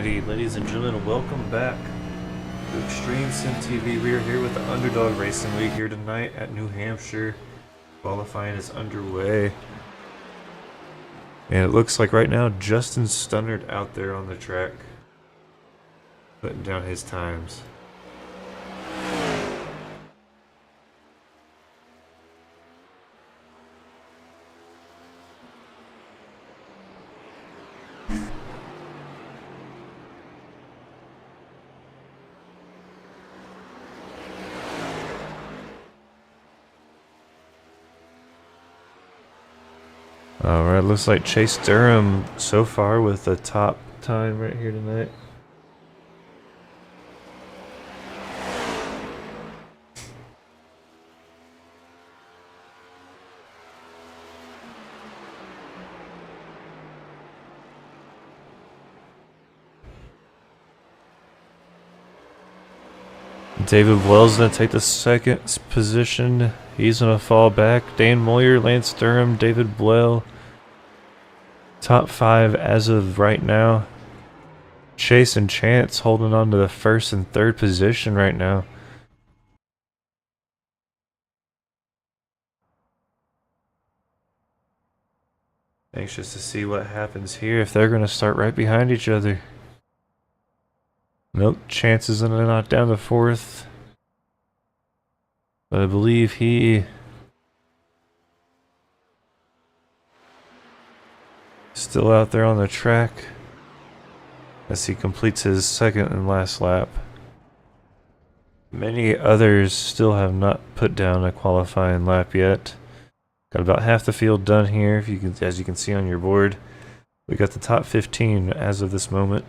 Alrighty, ladies and gentlemen, welcome back to Extreme Sim TV. We are here with the Underdog Racing League here tonight at New Hampshire. Qualifying is underway. And it looks like right now Justin Stunnard out there on the track, putting down his times. Alright, looks like Chase Durham so far with the top time right here tonight. David Wells going to take the second position. He's going to fall back. Dan Moyer, Lance Durham, David Blell. Top 5 as of right now. Chase and Chance holding on to the first and third position right now. Anxious to see what happens here if they're going to start right behind each other. Nope, Chance is going to knock down the fourth. But I believe he still out there on the track as he completes his second and last lap. Many others still have not put down a qualifying lap yet. Got about half the field done here, if you can, as you can see on your board. We got the top 15 as of this moment.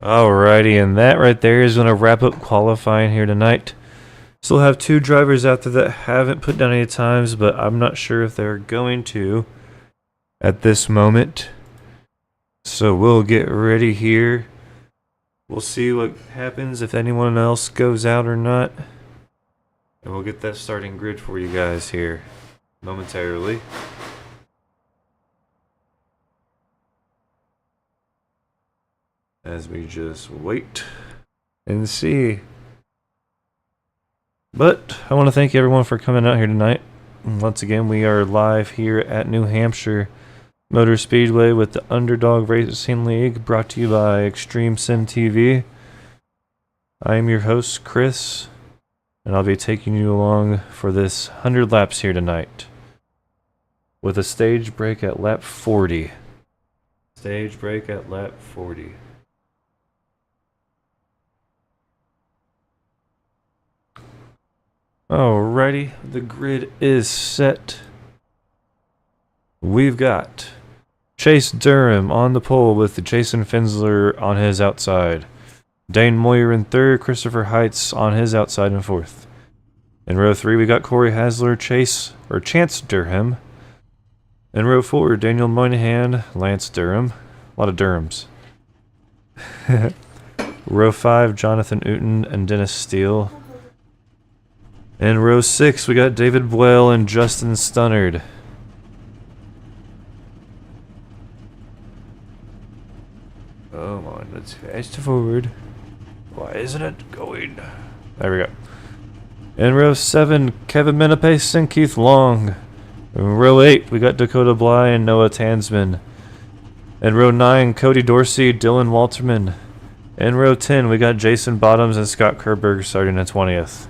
Alrighty, and that right there is going to wrap up qualifying here tonight. Still have two drivers out there that haven't put down any times, but I'm not sure if they're going to at this moment. So we'll get ready here. We'll see what happens, if anyone else goes out or not. And we'll get that starting grid for you guys here momentarily. As we just wait and see. But I want to thank everyone for coming out here tonight. Once again, we are live here at New Hampshire Motor Speedway with the Underdog Racing League, brought to you by Extreme Sim TV. I am your host, Chris, and I'll be taking you along for this 100 laps here tonight, with a stage break at lap 40. Stage break at lap 40. Alrighty, the grid is set. We've got Chase Durham on the pole with Jason Fensler on his outside. Dane Moyer in third, Christopher Heights on his outside in fourth. In row 3, we got Corey Hasler, Chance Durham. In row 4, Daniel Moynihan, Lance Durham. A lot of Durhams. Row 5, Jonathan Uten and Dennis Steele. In row 6, we got David Boyle and Justin Stunnard. Come on, let's fast forward. Why isn't it going? There we go. In row 7, Kevin Menapace and Keith Long. In row 8, we got Dakota Bly and Noah Tansman. In row 9, Cody Dorsey, Dylan Walterman. In row 10, we got Jason Bottoms and Scott Kerberg starting at 20th.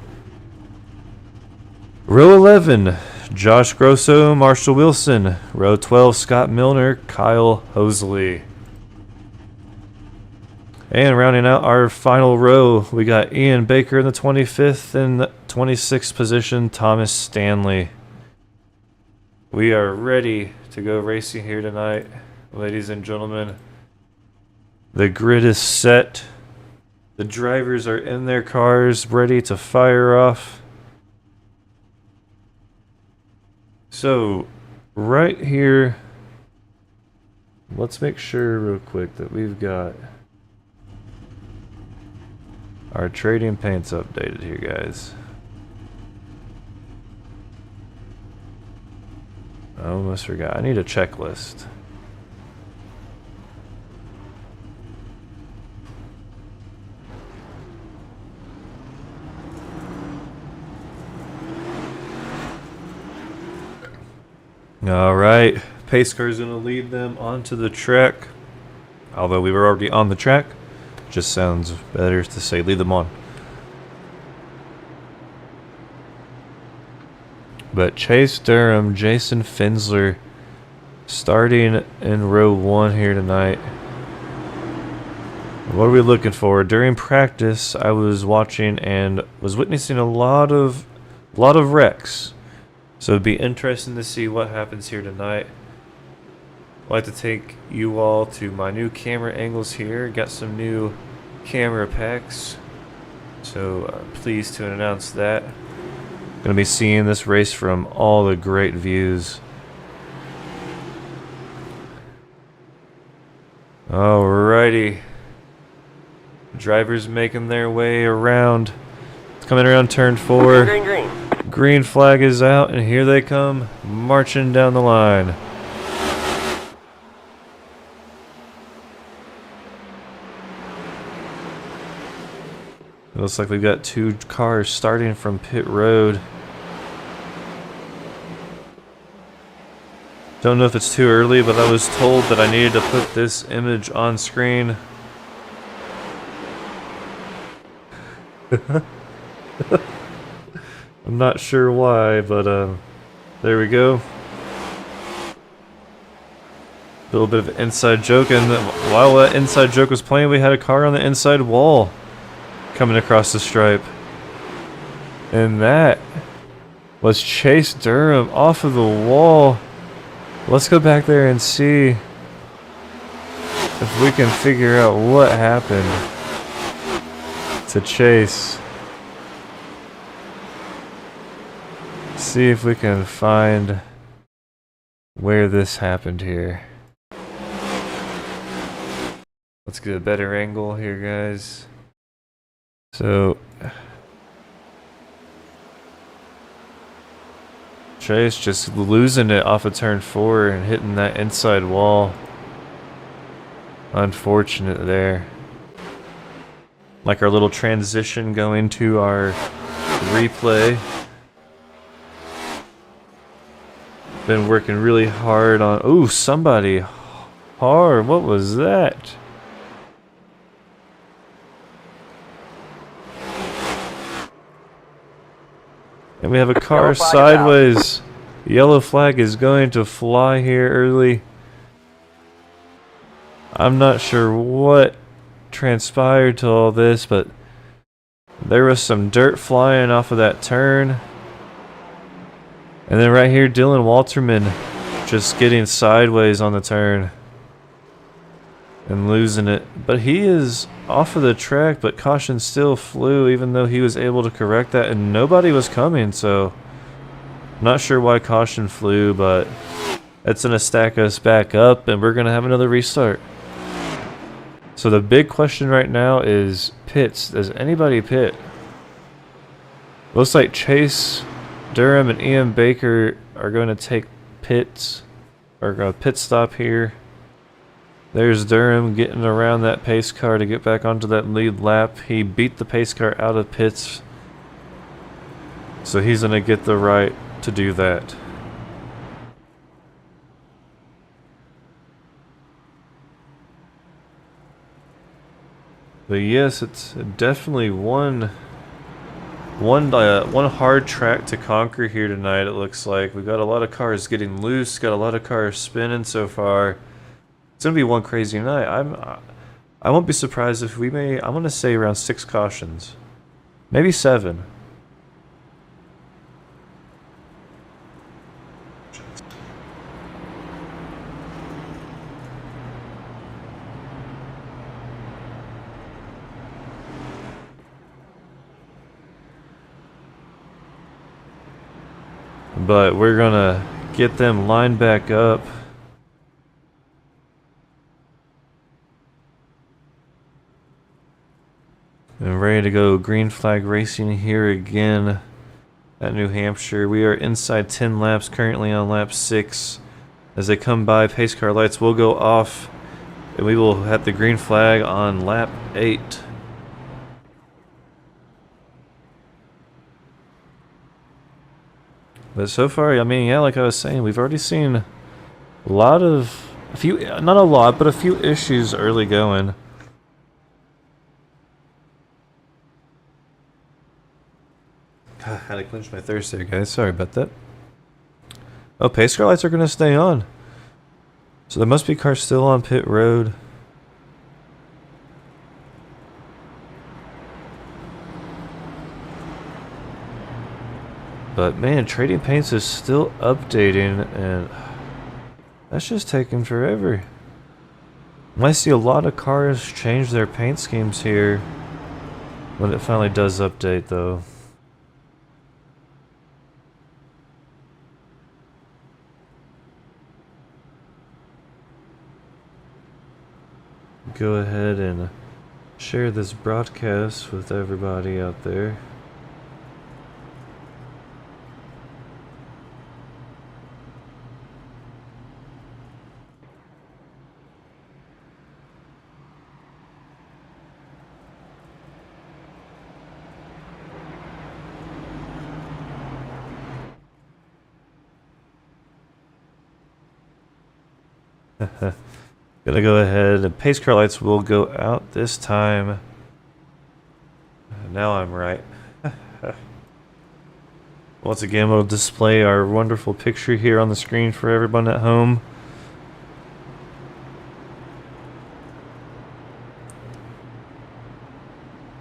Row 11, Josh Grosso, Marshall Wilson. Row 12, Scott Milner, Kyle Hosley. And rounding out our final row, we got Ian Baker in the 25th and the 26th position, Thomas Stanley. We are ready to go racing here tonight, ladies and gentlemen. The grid is set. The drivers are in their cars, ready to fire off. So, right here, let's make sure real quick that we've got our trading paints updated here, guys. I almost forgot. I need a checklist. Alright, pace car's gonna lead them onto the track. Although we were already on the track, just sounds better to say lead them on. But Chase Durham, Jason Finsler starting in row 1 here tonight. What are we looking for? During practice, I was watching and was witnessing a lot of wrecks. So it'd be interesting to see what happens here tonight. I'd like to take you all to my new camera angles here. Got some new camera packs. So pleased to announce that. Gonna be seeing this race from all the great views. Alrighty. Drivers making their way around. It's coming around turn 4. Green. Green flag is out, and here they come, marching down the line. It looks like we've got 2 cars starting from pit road. Don't know if it's too early, but I was told that I needed to put this image on screen. I'm not sure why, but there we go. A little bit of inside joke, and while that inside joke was playing, we had a car on the inside wall coming across the stripe. And that was Chase Durham off of the wall. Let's go back there and see if we can figure out what happened to Chase. See if we can find where this happened here. Let's get a better angle here, guys. So Chase just losing it off of turn 4 and hitting that inside wall. Unfortunate there. Like our little transition going to our replay. Been working really hard on... Ooh, somebody hard. What was that? And we have a car sideways. Yellow flag is going to fly here early. I'm not sure what transpired to all this, but there was some dirt flying off of that turn. And then right here, Dylan Walterman just getting sideways on the turn and losing it. But he is off of the track, but caution still flew, even though he was able to correct that, and nobody was coming, so not sure why caution flew, but That's going to stack us back up, and we're going to have another restart. So the big question right now is pits. Does anybody pit? Looks like Chase, Durham, and Ian Baker are going to take pits, or a pit stop here. There's Durham getting around that pace car to get back onto that lead lap. He beat the pace car out of pits, so he's going to get the right to do that. But yes, it's definitely one hard track to conquer here tonight. It looks like we've got a lot of cars getting loose, got a lot of cars spinning so far. It's gonna be one crazy night. I won't be surprised if we may. I'm gonna say around 6 cautions, maybe 7. But we're gonna get them lined back up. And ready to go green flag racing here again at New Hampshire. We are inside 10 laps, currently on lap 6. As they come by, pace car lights will go off, and we will have the green flag on lap 8. But so far, I mean, yeah, like I was saying, we've already seen not a lot, but a few issues early going. God, I had to clench my thirst there, guys. Sorry about that. Oh, pace car lights are going to stay on. So there must be cars still on pit road. But man, Trading Paints is still updating, and that's just taking forever. I see a lot of cars change their paint schemes here when it finally does update, though. Go ahead and share this broadcast with everybody out there. Gonna go ahead and pace car lights will go out this time. Now I'm right. Once again, we'll display our wonderful picture here on the screen for everyone at home.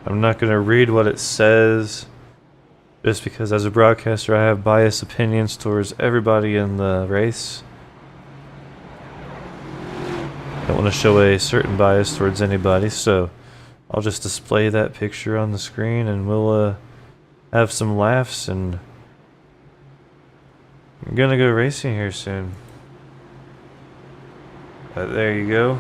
I'm not gonna read what it says, just because as a broadcaster I have biased opinions towards everybody in the race. I don't want to show a certain bias towards anybody, so I'll just display that picture on the screen, and we'll have some laughs, and I'm gonna go racing here soon. But there you go.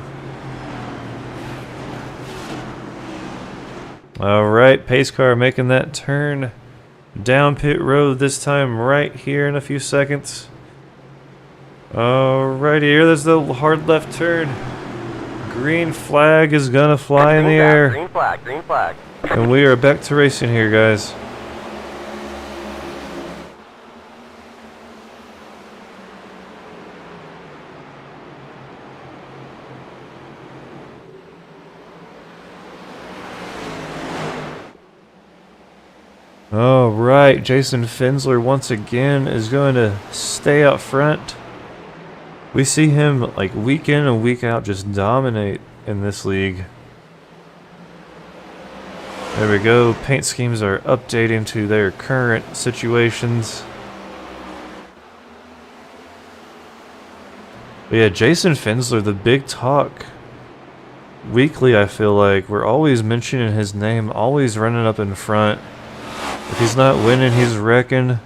Alright, pace car making that turn down pit road, this time right here in a few seconds. Alrighty, here, there's the hard left turn. Green flag is gonna fly in the air. Green flag, green flag. And we are back to racing here, guys. Alright, Jason Fensler once again is going to stay out front. We see him like week in and week out just dominate in this league. There we go. Paint schemes are updating to their current situations. But yeah, Jason Fensler, the big talk. Weekly, I feel like we're always mentioning his name, always running up in front. If he's not winning, he's wrecking.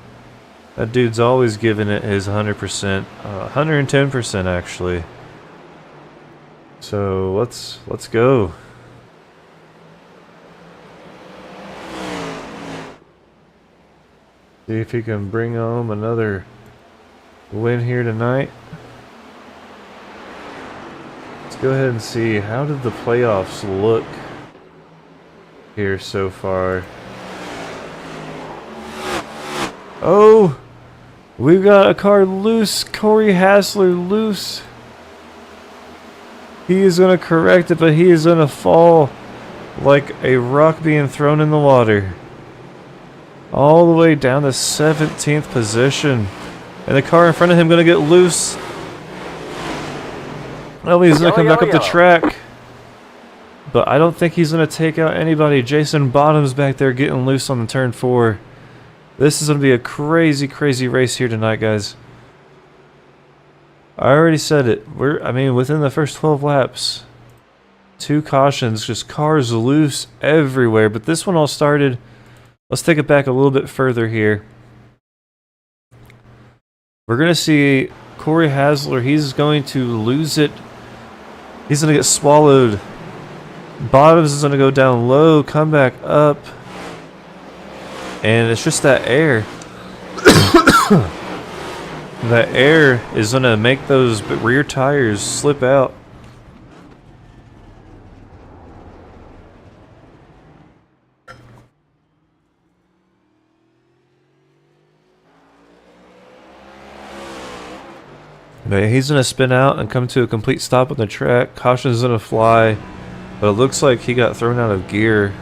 That dude's always giving it his 100%, 110% actually. So let's go. See if he can bring home another win here tonight. Let's go ahead and see, how did the playoffs look here so far? Oh, we've got a car loose. Corey Hassler loose. He is going to correct it, but he is going to fall like a rock being thrown in the water. All the way down to 17th position. And the car in front of him going to get loose. Oh, he's going to come back up the track. But I don't think he's going to take out anybody. Jason Bottom's back there getting loose on the turn 4. This is going to be a crazy, crazy race here tonight, guys. I already said it. I mean, within the first 12 laps, 2 cautions, just cars loose everywhere. But this one all started. Let's take it back a little bit further here. We're going to see Corey Hassler. He's going to lose it. He's going to get swallowed. Bottoms is going to go down low, come back up. And it's just that air. That air is going to make those rear tires slip out. But he's going to spin out and come to a complete stop on the track. Caution's going to fly. But it looks like he got thrown out of gear.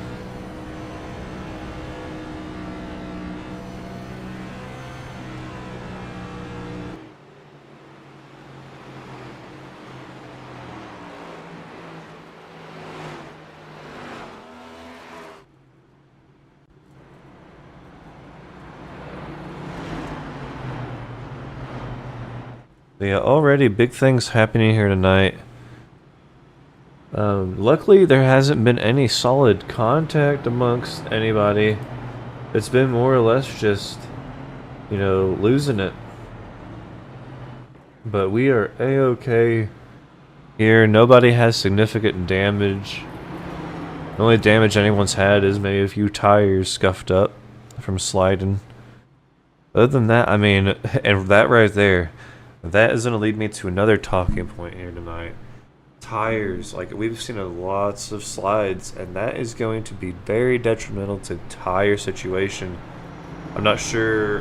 Yeah, already big things happening here tonight. Luckily, there hasn't been any solid contact amongst anybody. It's been more or less just, you know, losing it. But we are A-okay here. Nobody has significant damage. The only damage anyone's had is maybe a few tires scuffed up from sliding. Other than that, I mean, and that right there, that is going to lead me to another talking point here tonight. Tires, like we've seen lots of slides, and that is going to be very detrimental to tire situation. I'm not sure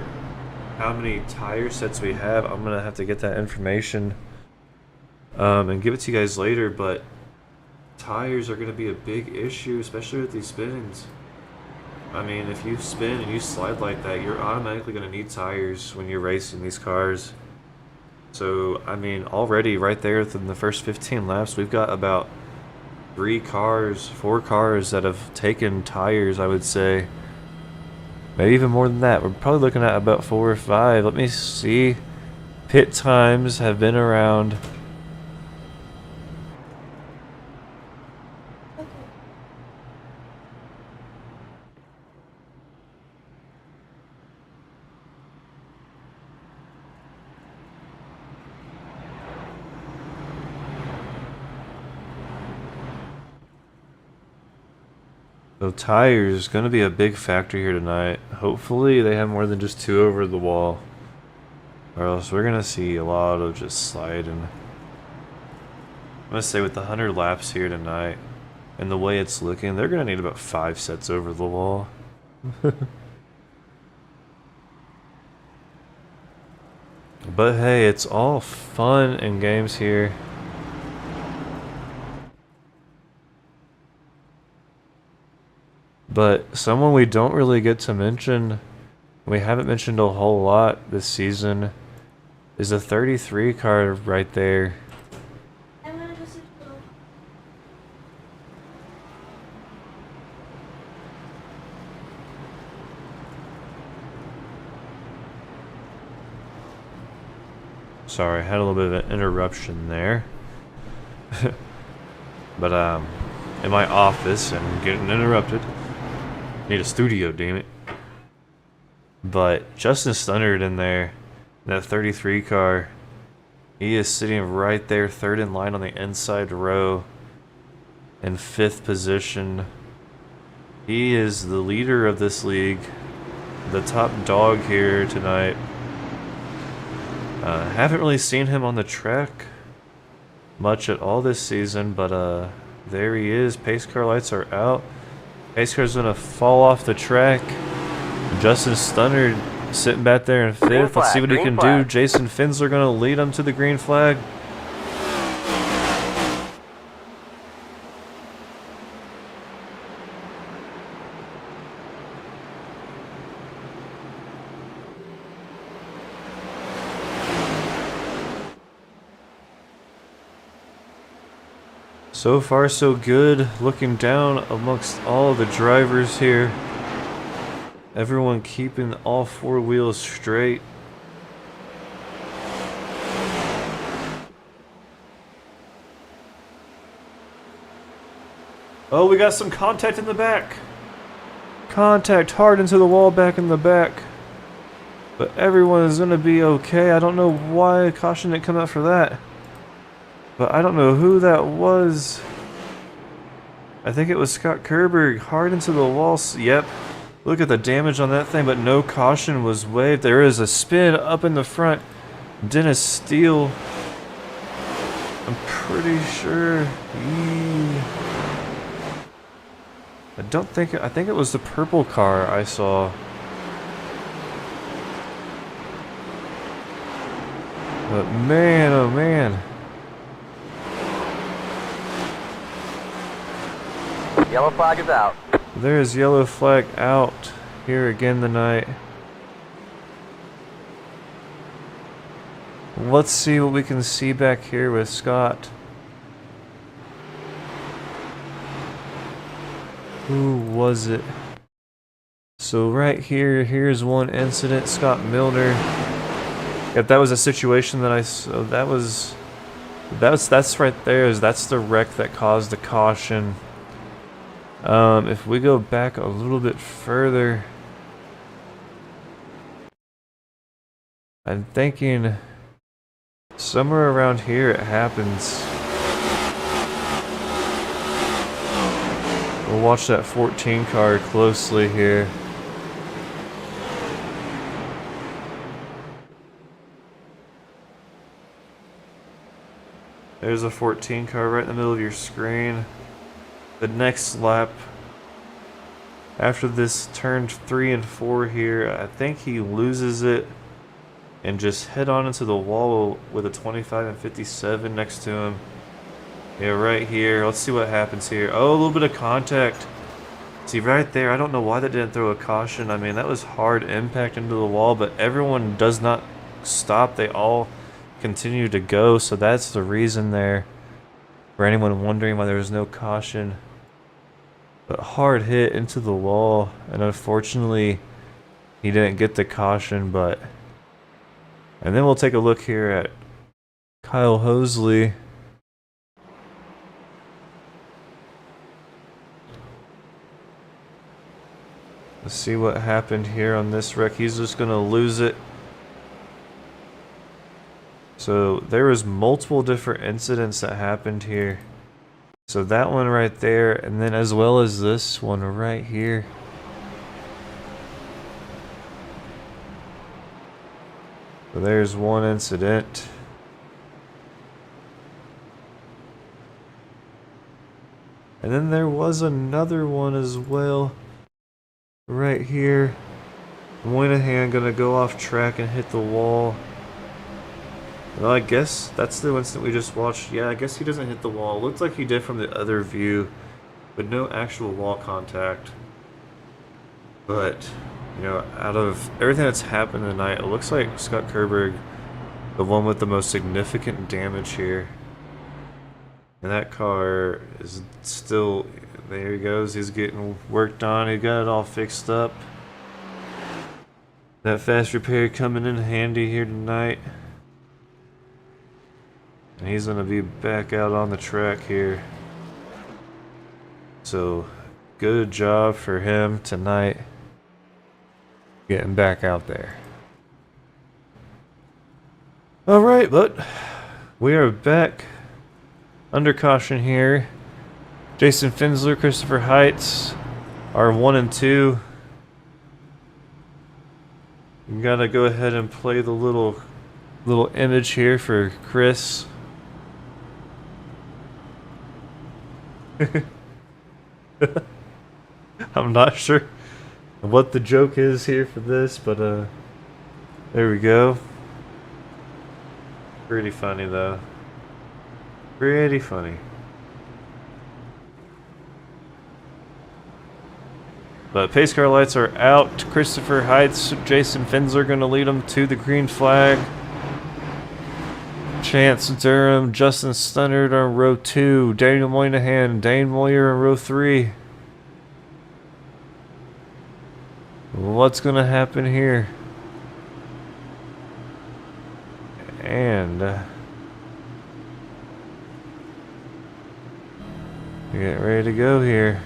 how many tire sets we have. I'm going to have to get that information and give it to you guys later, but tires are going to be a big issue, especially with these spins. I mean, if you spin and you slide like that, you're automatically going to need tires when you're racing these cars. So, I mean, already right there within the first 15 laps, we've got about 4 cars that have taken tires, I would say. Maybe even more than that. We're probably looking at about 4 or 5. Let me see. Pit times have been around. So tires going to be a big factor here tonight. Hopefully they have more than just 2 over the wall, or else we're going to see a lot of just sliding. I'm going to say with the 100 laps here tonight and the way it's looking, they're going to need about 5 sets over the wall. But hey, it's all fun and games here. But someone we don't really get to mention, we haven't mentioned a whole lot this season, is a 33 car right there. Sorry, I had a little bit of an interruption there. But in my office and getting interrupted. Need a studio, damn it. But Justin Stunnard in there, in that 33 car, he is sitting right there, third in line on the inside row, in 5th position. He is the leader of this league, the top dog here tonight. Haven't really seen him on the track much at all this season, but there he is. Pace car lights are out. Pace car's gonna fall off the track. Justin Stunnard sitting back there in 5th. Let's see what he can do. Jason Finsler gonna lead him to the green flag. So far so good, looking down amongst all the drivers here. Everyone keeping all 4 wheels straight. Oh, we got some contact in the back. Contact hard into the wall back in the back. But everyone is going to be okay. I don't know why caution didn't come out for that. But I don't know who that was. I think it was Scott Kerberg, hard into the wall. Yep. Look at the damage on that thing, but no caution was waved. There is a spin up in the front. Dennis Steele. I'm pretty sure I think it was the purple car I saw. But man, oh man. Yellow flag is out. There's yellow flag out here again tonight. Let's see what we can see back here with Scott. Who was it? So right here, here's one incident. Scott Milner. If that was a situation that I saw, that's right there. That's the wreck that caused the caution. If we go back a little bit further, I'm thinking somewhere around here it happens. We'll watch that 14 car closely here. There's a 14 car right in the middle of your screen. The next lap, after this turn 3 and 4 here, I think he loses it and just head on into the wall with a 25 and 57 next to him. Yeah, right here. Let's see what happens here. Oh, a little bit of contact. See, right there, I don't know why they didn't throw a caution. I mean, that was hard impact into the wall, but everyone does not stop. They all continue to go, so that's the reason there. For anyone wondering why there was no caution. But hard hit into the wall, and unfortunately, he didn't get the caution, but... And then we'll take a look here at Kyle Hosley. Let's see what happened here on this wreck. He's just going to lose it. So there was multiple different incidents that happened here. So that one right there, and then as well as this one right here. So there's one incident. And then there was another one as well. Right here. Moynihan gonna go off track and hit the wall. Well, I guess that's the incident we just watched. Yeah, I guess he doesn't hit the wall. Looked like he did from the other view, but no actual wall contact. But, you know, out of everything that's happened tonight, it looks like Scott Kerberg, the one with the most significant damage here. And that car is still, there he goes, he's getting worked on, he got it all fixed up. That fast repair coming in handy here tonight. And he's going to be back out on the track here. So, good job for him tonight. getting back out there. Alright, but we are back under caution here. Jason Finsler, Christopher Heights are 1 and 2. You gotta go ahead and play the little image here for Chris. I'm not sure what the joke is here for this, but there we go. Pretty funny though. Pretty funny. But pace car lights are out. Christopher Heights, Jason Finsler going to lead them to the green flag. Chance Durham, Justin Stunnard on row 2. Daniel Moynihan, Dane Moyer on row 3. What's going to happen here? And get ready to go here.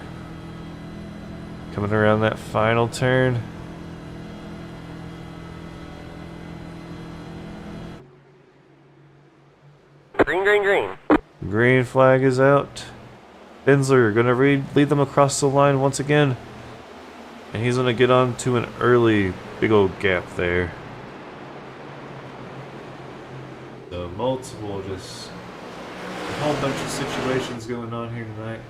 Coming around that final turn. Green, green, green. Green flag is out. Finsler gonna lead them across the line once again. And he's gonna get on to an early big old gap there. So multiple, just a whole bunch of situations going on here tonight.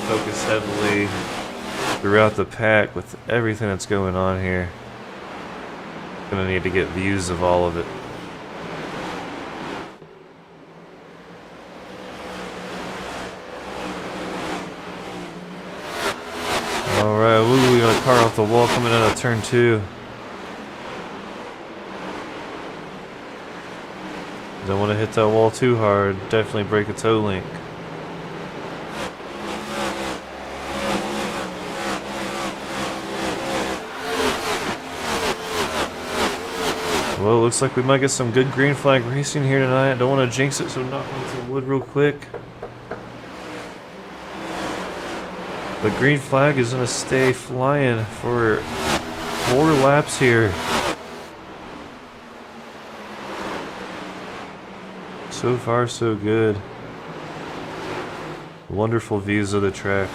Focus heavily throughout the pack with everything that's going on here. Gonna need to get views of all of it. Alright, ooh, we got a car off the wall coming out of turn 2. Don't want to hit that wall too hard. Definitely break a toe link. Well, it looks like we might get some good green flag racing here tonight. Don't want to jinx it, so knock on some wood real quick. The green flag is going to stay flying for 4 laps here. So far, so good. Wonderful views of the track.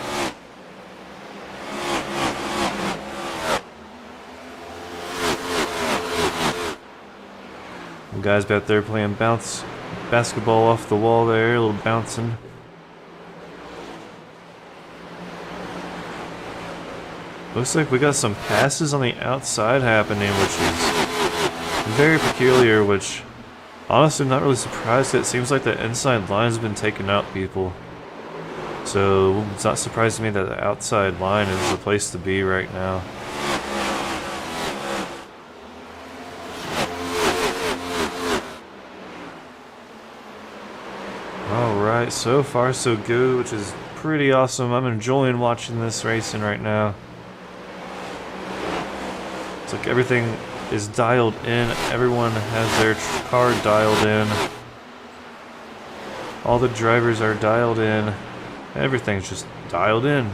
Guys back there playing basketball off the wall there, a little bouncing. Looks like we got some passes on the outside happening, which is very peculiar, which honestly I'm not really surprised. It seems like the inside line's been taking out people. So it's not surprising me that the outside line is the place to be right now. Alright, so far so good, which is pretty awesome. I'm enjoying watching this racing right now. It's like everything is dialed in. Everyone has their car dialed in. All the drivers are dialed in. Everything's just dialed in.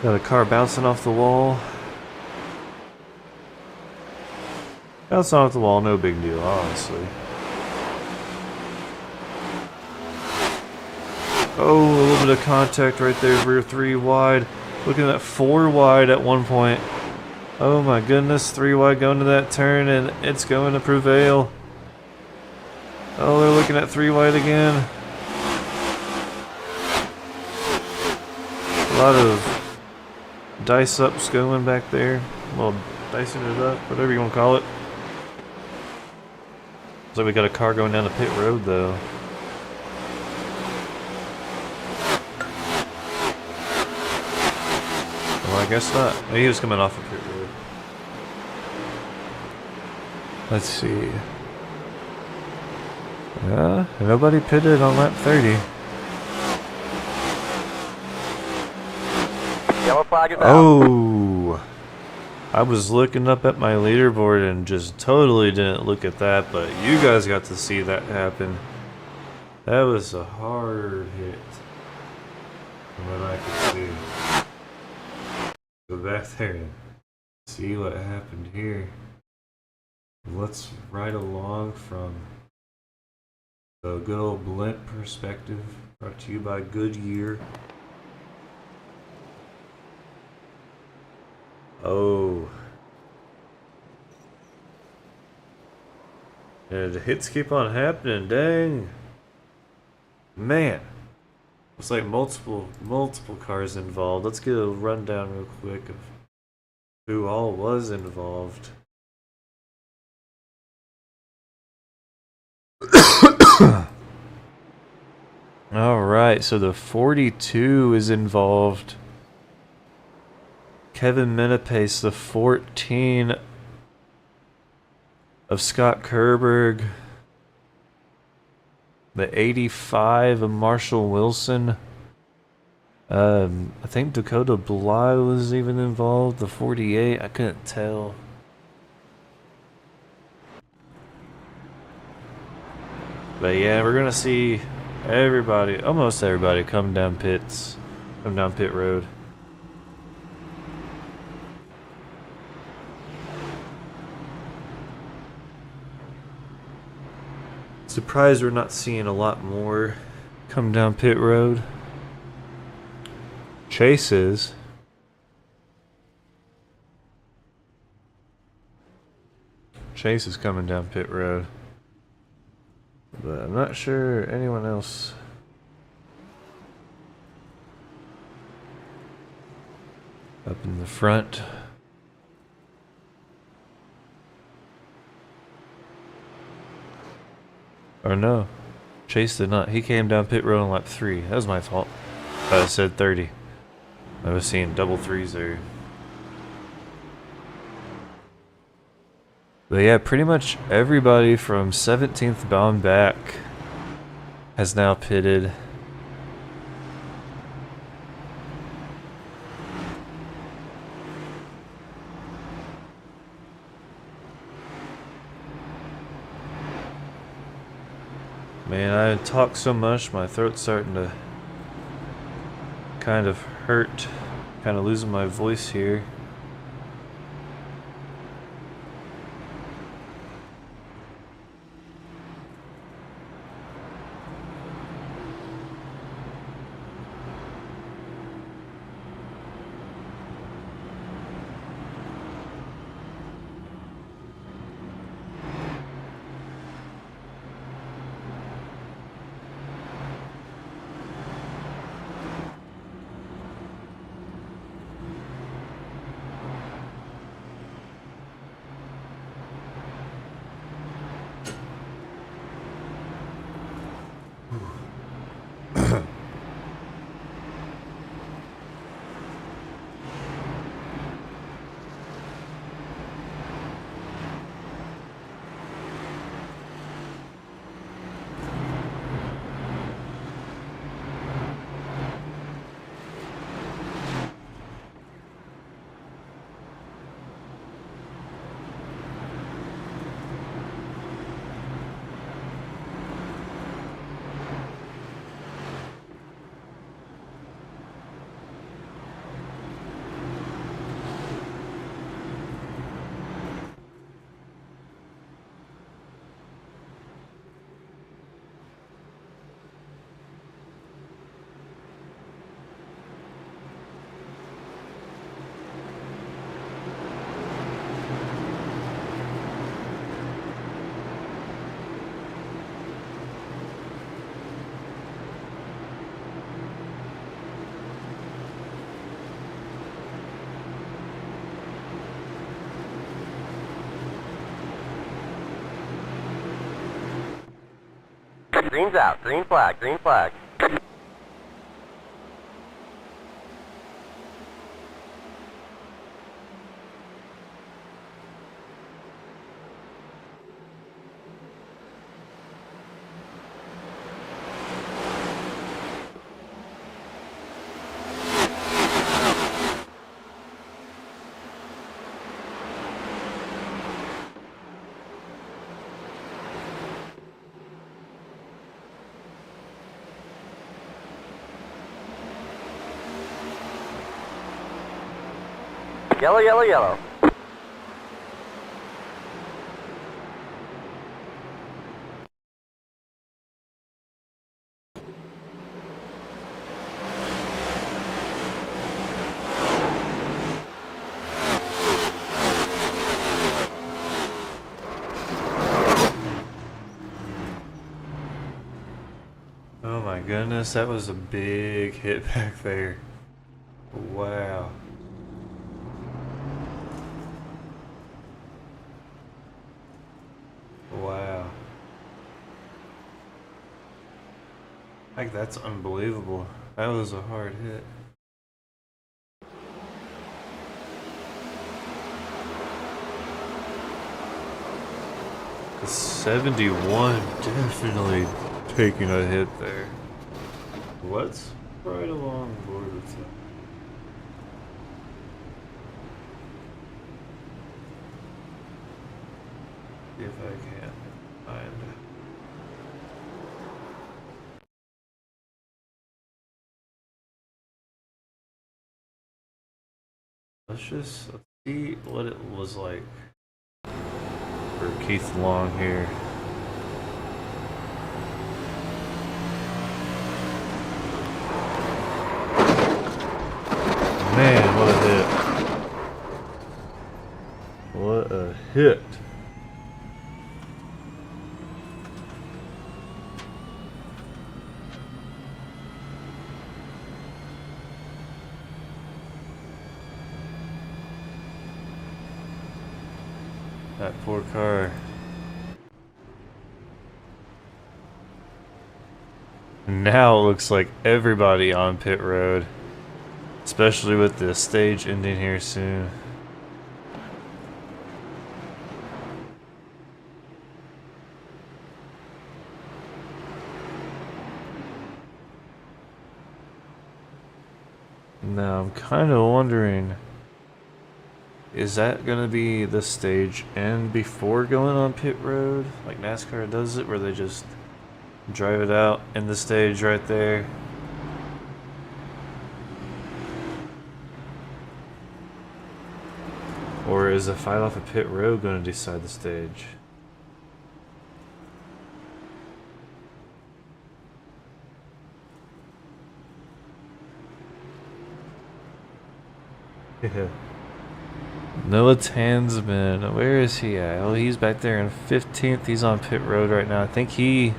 Got a car bouncing off the wall. Bouncing off the wall, no big deal, honestly. Oh, a little bit of contact right there, rear 3 wide. Looking at 4 wide at one point. Oh my goodness, 3 wide going to that turn, and it's going to prevail. Oh, they're looking at 3 wide again. A lot of dice ups going back there. Well, dicing it up, whatever you want to call it. Looks like we got a car going down the pit road though. Well, I guess not. Maybe he was coming off of pit road. Let's see. Nobody pitted on lap 30. Yellow flag is out. Oh! I was looking up at my leaderboard and just totally didn't look at that, but you guys got to see that happen. That was a hard hit. From what I could see. Go back there and see what happened here. Let's ride along from the good old blimp perspective, brought to you by Goodyear. Oh. Yeah, the hits keep on happening, dang. Man. Looks like multiple cars involved. Let's get a rundown real quick of who all was involved. Alright, so the 42 is involved. Kevin Menapace, the 14 of Scott Kerberg. The 85 of Marshall Wilson. I think Dakota Bly was even involved. The 48, I couldn't tell. But yeah, we're gonna see everybody, almost everybody, come down pit road. Surprised we're not seeing a lot more come down pit road. Chase is. Chase is coming down pit road. But I'm not sure anyone else. Up in the front. Or no. Chase did not. He came down pit road on lap 3. That was my fault. I said 30. I was seeing double threes there. But yeah, pretty much everybody from 17th bound back has now pitted. Man, I talk so much, my throat's starting to kind of hurt. Kind of losing my voice here. Green's out. Green flag. Green flag. Yellow, yellow, yellow. Oh my goodness, that was a big hit back there. Wow. Wow. Like, that's unbelievable. That was a hard hit. The 71 definitely taking a hit there. What's right along board with that? See if I can find. Let's see what it was like for Keith Long here. Man, what a hit. What a hit. That poor car. Now it looks like everybody on pit road. Especially with the stage ending here soon. Now I'm kind of wondering, is that gonna be the stage end before going on pit road? Like NASCAR does it, where they just drive it out in the stage right there? Or is the fight off of pit road going to decide the stage? Yeah. Noah Tansman, where is he at? Oh, he's back there in 15th. He's on pit road right now. I think he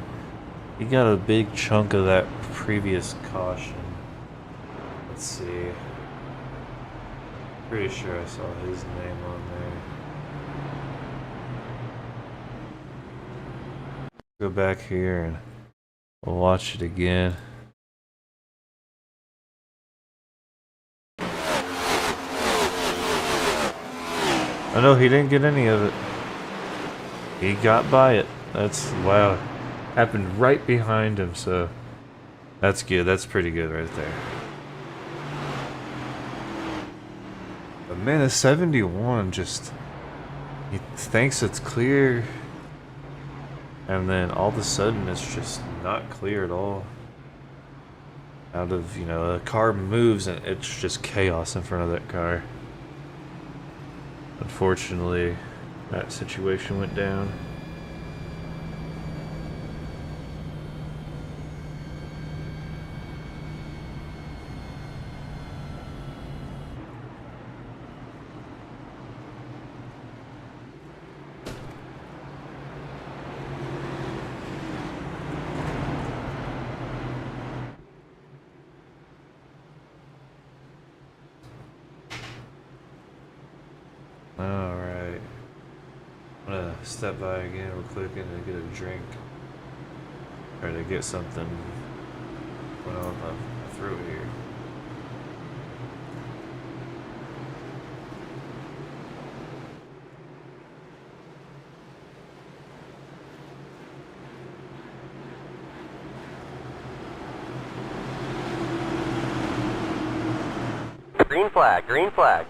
got a big chunk of that previous caution. Let's see. Pretty sure I saw his name on there. Go back here and watch it again. Oh no, he didn't get any of it. He got by it. That's, wow. Happened right behind him, so that's good. That's pretty good right there. But man, the 71 just, he thinks it's clear, and then all of a sudden it's just not clear at all. Out of, you know, a car moves and it's just chaos in front of that car. Unfortunately, that situation went down. Alright. I'm gonna step by again real quick and get a drink. Try to get something going on through here. Green flag, green flag.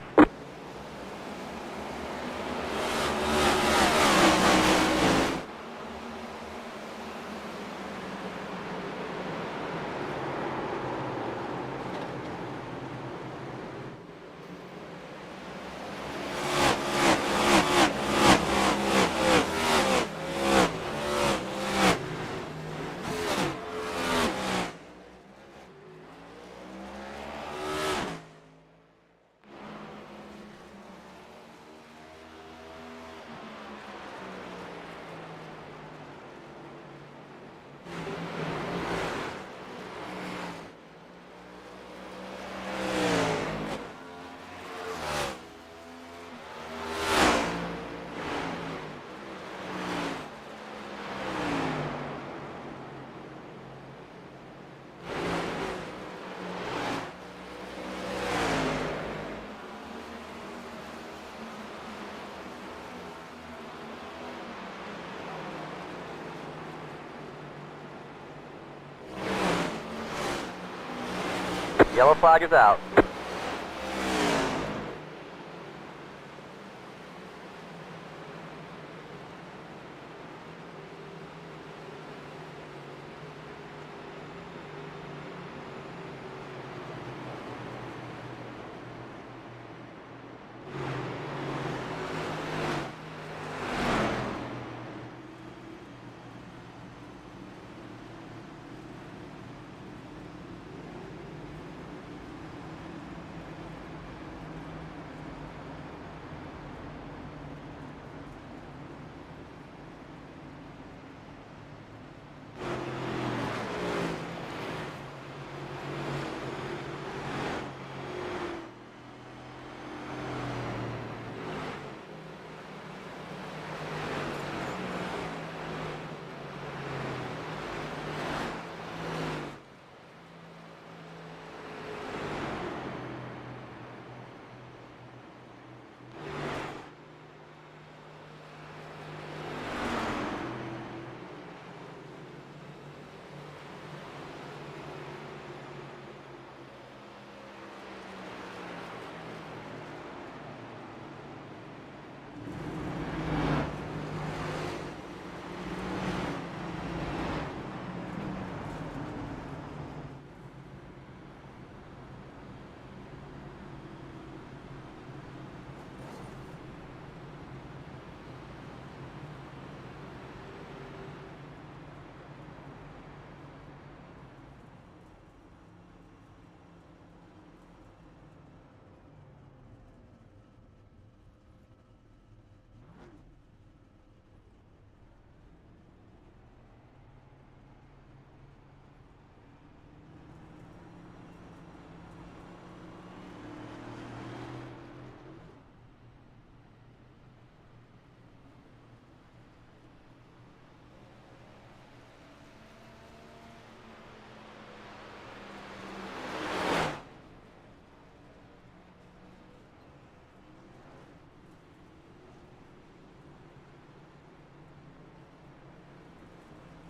Yellow flag is out.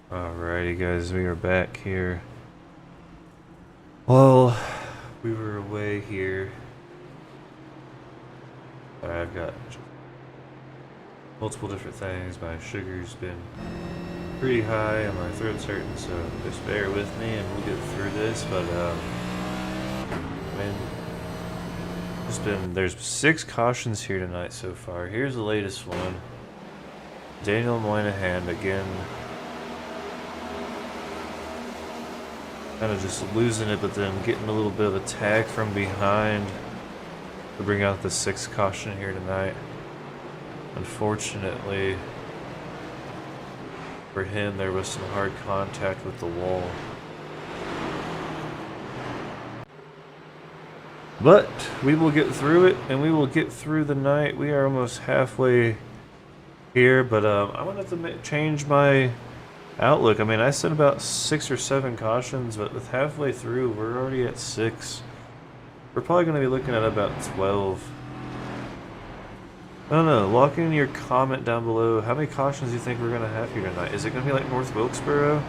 Alrighty guys, we are back here. Well, we were away here. I've got multiple different things. My sugar's been pretty high and my throat's hurting, so just bear with me and we'll get through this. But there's 6 cautions here tonight so far. Here's the latest one. Daniel Moynihan again. Kind of just losing it, but then getting a little bit of attack from behind to bring out the 6th caution here tonight. Unfortunately for him, there was some hard contact with the wall. But we will get through it, and we will get through the night. We are almost halfway here, but I wanted to change my outlook. I mean, I said about 6 or 7 cautions, but with halfway through, we're already at 6. We're probably going to be looking at about 12. I don't know. Lock in your comment down below. How many cautions do you think we're going to have here tonight? Is it going to be like North Wilkesboro?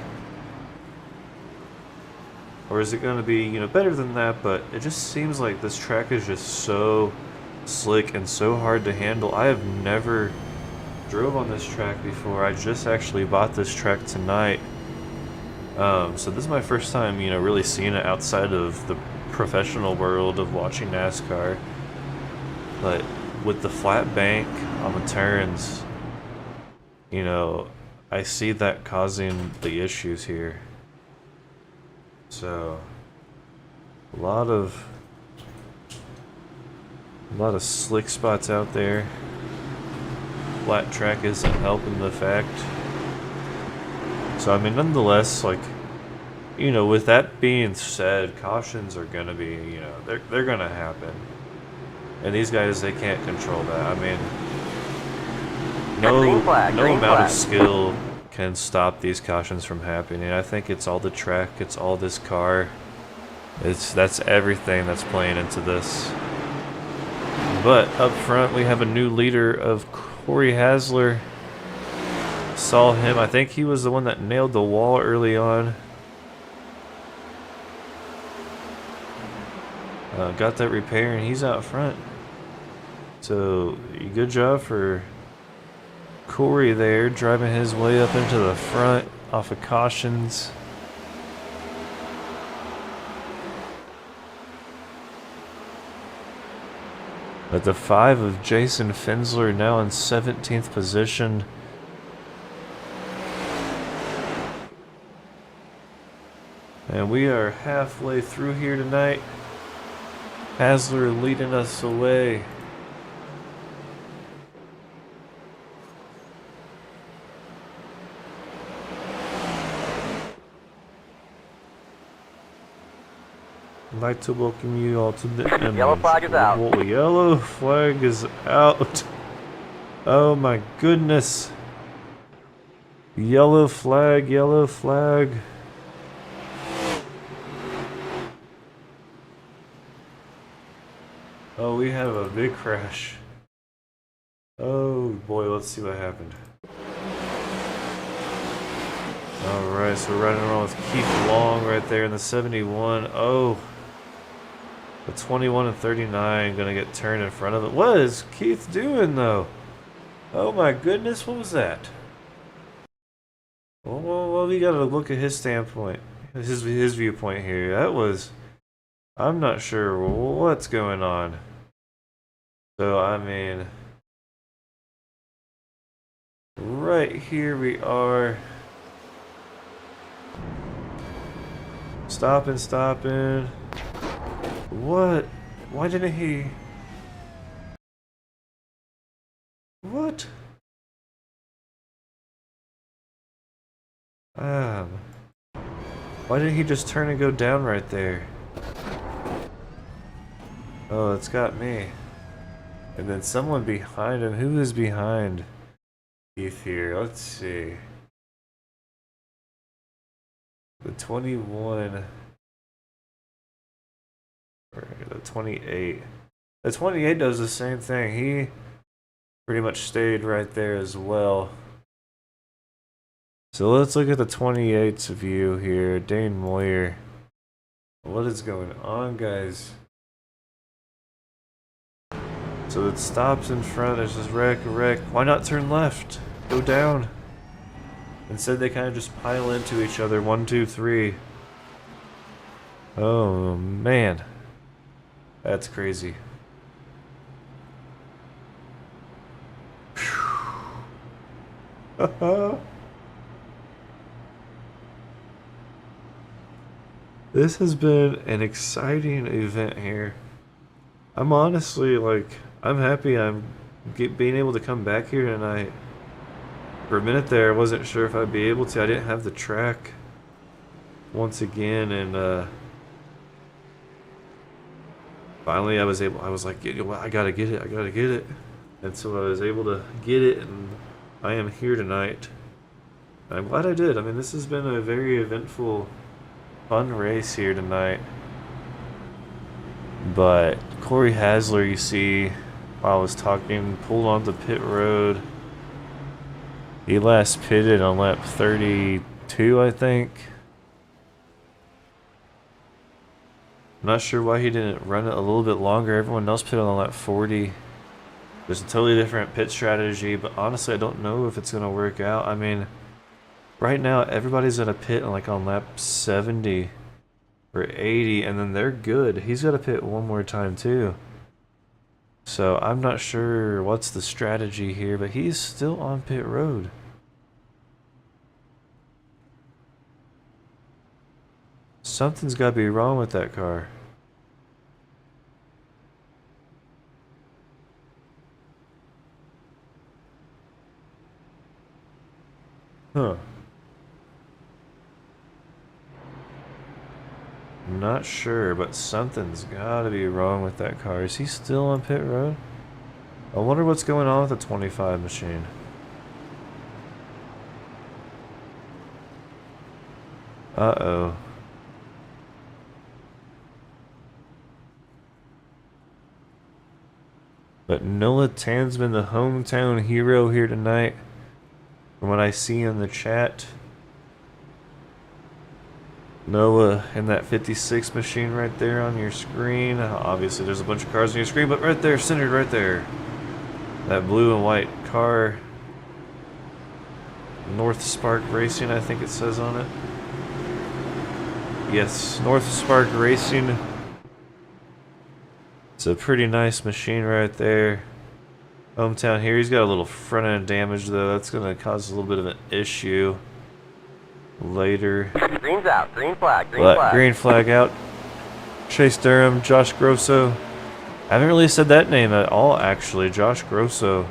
Or is it going to be, you know, better than that? But it just seems like this track is just so slick and so hard to handle. I have never drove on this track before. I just actually bought this track tonight. So this is my first time, you know, really seeing it outside of the professional world of watching NASCAR. But with the flat bank on the turns, you know, I see that causing the issues here. So a lot of slick spots out there. Flat track isn't helping the fact. So I mean, nonetheless, like, you know, with that being said, cautions are gonna be, you know, they're gonna happen, and these guys, they can't control that. I mean, no amount of skill can stop these cautions from happening. I think it's all the track, it's all this car, that's everything that's playing into this. But up front, we have a new leader of Corey Hasler. Saw him. I think he was the one that nailed the wall early on. got that repair, and he's out front. So, good job for Corey there, driving his way up into the front off of cautions. But the 5 of Jason Fensler now in 17th position. And we are halfway through here tonight. Hasler leading us away. I'd like to welcome you all to the Yellow flag is out. Yellow flag is out. Oh my goodness. Yellow flag, yellow flag. Oh, we have a big crash. Oh boy, let's see what happened. Alright, so we're riding around with Keith Long right there in the 71. Oh. The 21 and 39 gonna get turned in front of it. What is Keith doing though? Oh my goodness, what was that? Well, we gotta look at his standpoint. His viewpoint here. That was... I'm not sure what's going on. So, I mean... Right here we are. Stopping. What? Why didn't he... What? Why didn't he just turn and go down right there? Oh, it's got me. And then someone behind him. Who is behind Keith here? Let's see. The 21... Or the 28. The 28 does the same thing. He pretty much stayed right there as well. So let's look at the 28's view here. Dane Moyer. What is going on, guys? So it stops in front. There's this wreck. Why not turn left? Go down. Instead, they kind of just pile into each other. 1, 2, 3. Oh, man. That's crazy. This has been an exciting event here. I'm honestly, I'm happy I'm being able to come back here tonight. For a minute there, I wasn't sure if I'd be able to. I didn't have the track once again, and finally I was like, I gotta get it. And so I was able to get it, and I am here tonight. I'm glad I did. I mean, this has been a very eventful, fun race here tonight. But Corey Hasler, you see, while I was talking, pulled onto pit road. He last pitted on lap 32, I think. I'm not sure why he didn't run it a little bit longer. Everyone else pitted on lap 40. There's a totally different pit strategy, but honestly, I don't know if it's going to work out. I mean, right now, everybody's at a pit on lap 70 or 80, and then they're good. He's got to pit one more time, too. So, I'm not sure what's the strategy here, but he's still on pit road. Something's got to be wrong with that car. Huh. I'm not sure, but something's got to be wrong with that car. Is he still on pit road? I wonder what's going on with the 25 machine. Uh-oh. But Noah Tansman, the hometown hero here tonight, from what I see in the chat. Noah in that 56 machine right there on your screen. Obviously, there's a bunch of cars on your screen, but right there, centered right there. That blue and white car. North Spark Racing, I think it says on it. Yes, North Spark Racing. It's a pretty nice machine right there. Hometown here. He's got a little front end damage though. That's going to cause a little bit of an issue later. Green's out. Green flag. Green flag. Green flag out. Chase Durham, Josh Grosso. I haven't really said that name at all actually. Josh Grosso.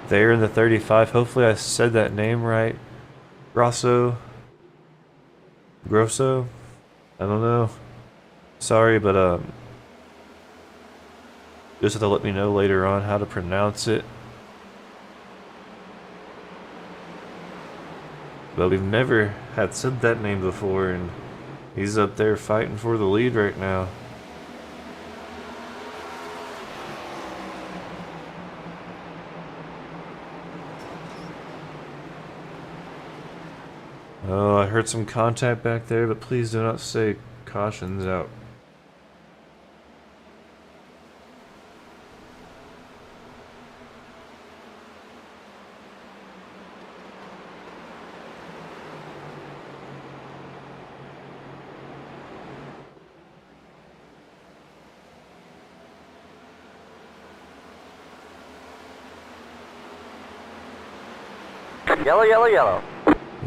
There in the 35. Hopefully I said that name right. Grosso. Grosso? I don't know. Sorry, but just have to let me know later on how to pronounce it. But we've never had said that name before, and he's up there fighting for the lead right now. Oh, I heard some contact back there, but please do not say caution's out. Yellow, yellow, yellow.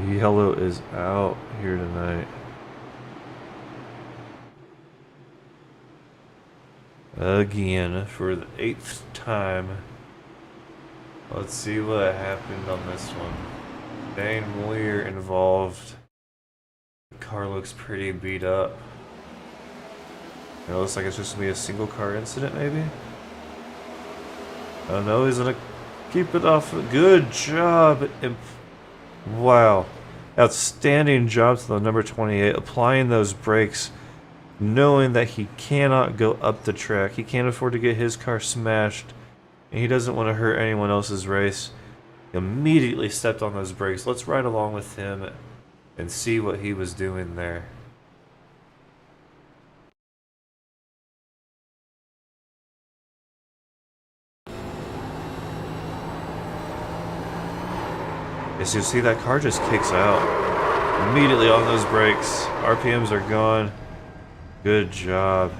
Yellow is out here tonight. Again, for the 8th time. Let's see what happened on this one. Dane Lear involved. The car looks pretty beat up. It looks like it's just gonna be a single car incident, maybe? Oh no, he's gonna keep it off. Good job. Wow. Outstanding job to the number 28, applying those brakes, knowing that he cannot go up the track. He can't afford to get his car smashed, and he doesn't want to hurt anyone else's race. He immediately stepped on those brakes. Let's ride along with him and see what he was doing there. As you see, that car just kicks out immediately on those brakes. RPMs are gone. Good job.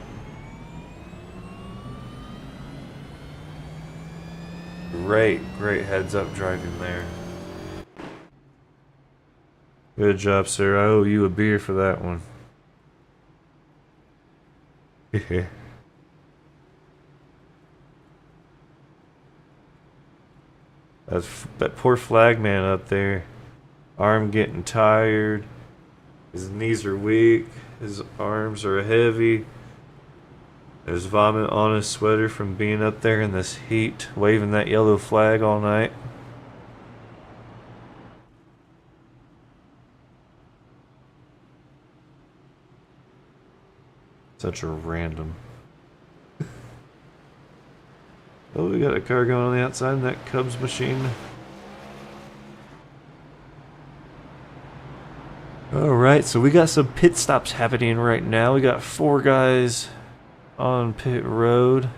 Great heads up driving there. Good job, sir. I owe you a beer for that one. That poor flagman up there. Arm getting tired. His knees are weak. His arms are heavy. There's vomit on his sweater from being up there in this heat, waving that yellow flag all night. Such a random. Oh, we got a car going on the outside in that Cubs machine. Alright, so we got some pit stops happening right now. We got 4 guys on pit road.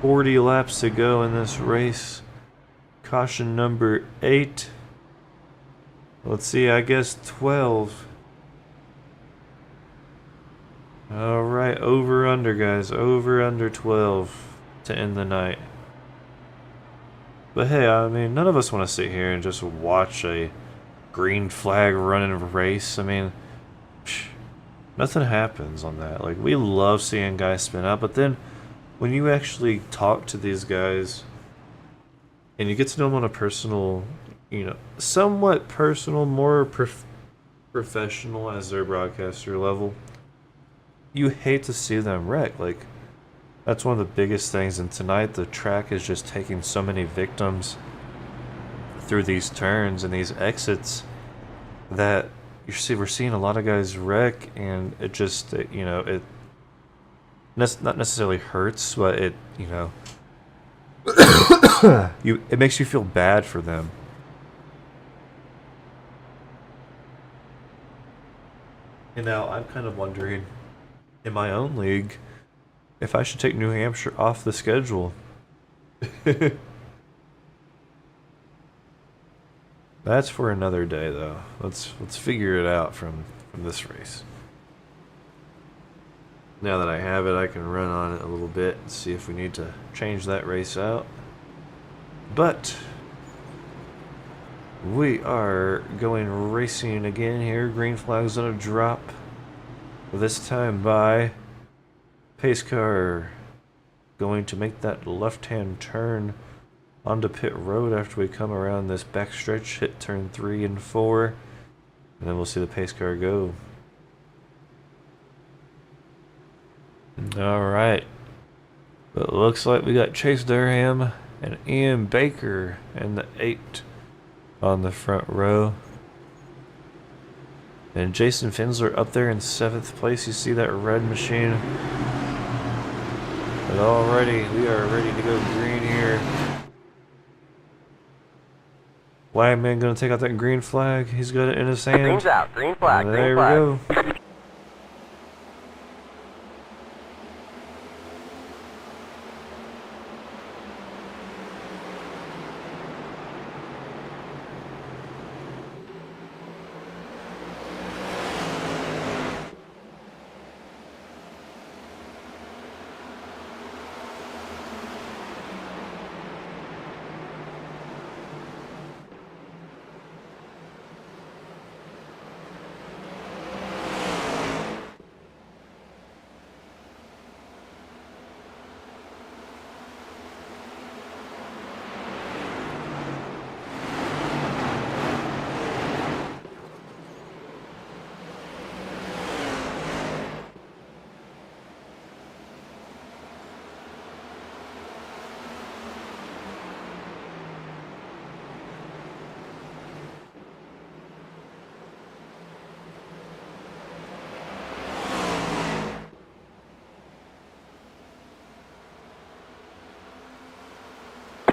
"40 laps to go in this race. Caution number 8. Let's see, I guess 12. Alright, over under, guys. Over under 12 to end the night. But hey, I mean, none of us want to sit here and just watch a green flag running race. I mean, nothing happens on that. Like, we love seeing guys spin out, but then when you actually talk to these guys and you get to know them on a personal, you know, somewhat personal, more professional as their broadcaster level, you hate to see them wreck. Like, that's one of the biggest things, and tonight the track is just taking so many victims through these turns and these exits that we're seeing a lot of guys wreck, and it just, you know, not necessarily hurts, but it, you know, it makes you feel bad for them. And now I'm kind of wondering, in my own league, if I should take New Hampshire off the schedule. That's for another day, though. Let's figure it out from this race. Now that I have it, I can run on it a little bit and see if we need to change that race out. But we are going racing again here. Green flag's gonna drop. This time by pace car. Going to make that left-hand turn onto pit road after we come around this back stretch, hit turn 3 and 4, and then we'll see the pace car go. Alright. But it looks like we got Chase Durham and Ian Baker in the 8 on the front row. And Jason Finsler up there in 7th place. You see that red machine? But already, we are ready to go green here. Wagman gonna take out that green flag. He's got it in his hand. Green's out. Green flag. And Green there flag. we go.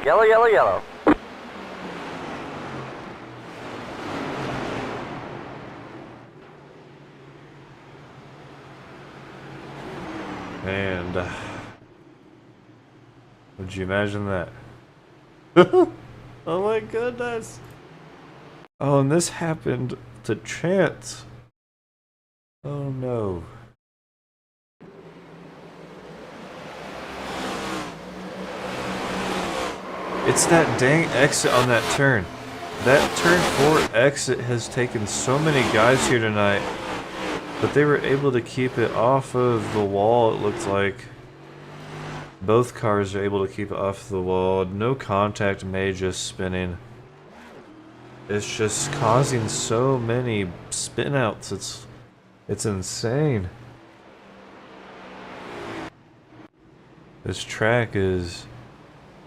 Yellow, yellow, yellow. And would you imagine that? Oh my goodness. Oh, and this happened to Chance. Oh no. It's that dang exit on that turn. That turn 4 exit has taken so many guys here tonight, but they were able to keep it off of the wall, it looked like. Both cars are able to keep it off the wall. No contact made, just spinning. It's just causing so many spin outs. It's insane. This track has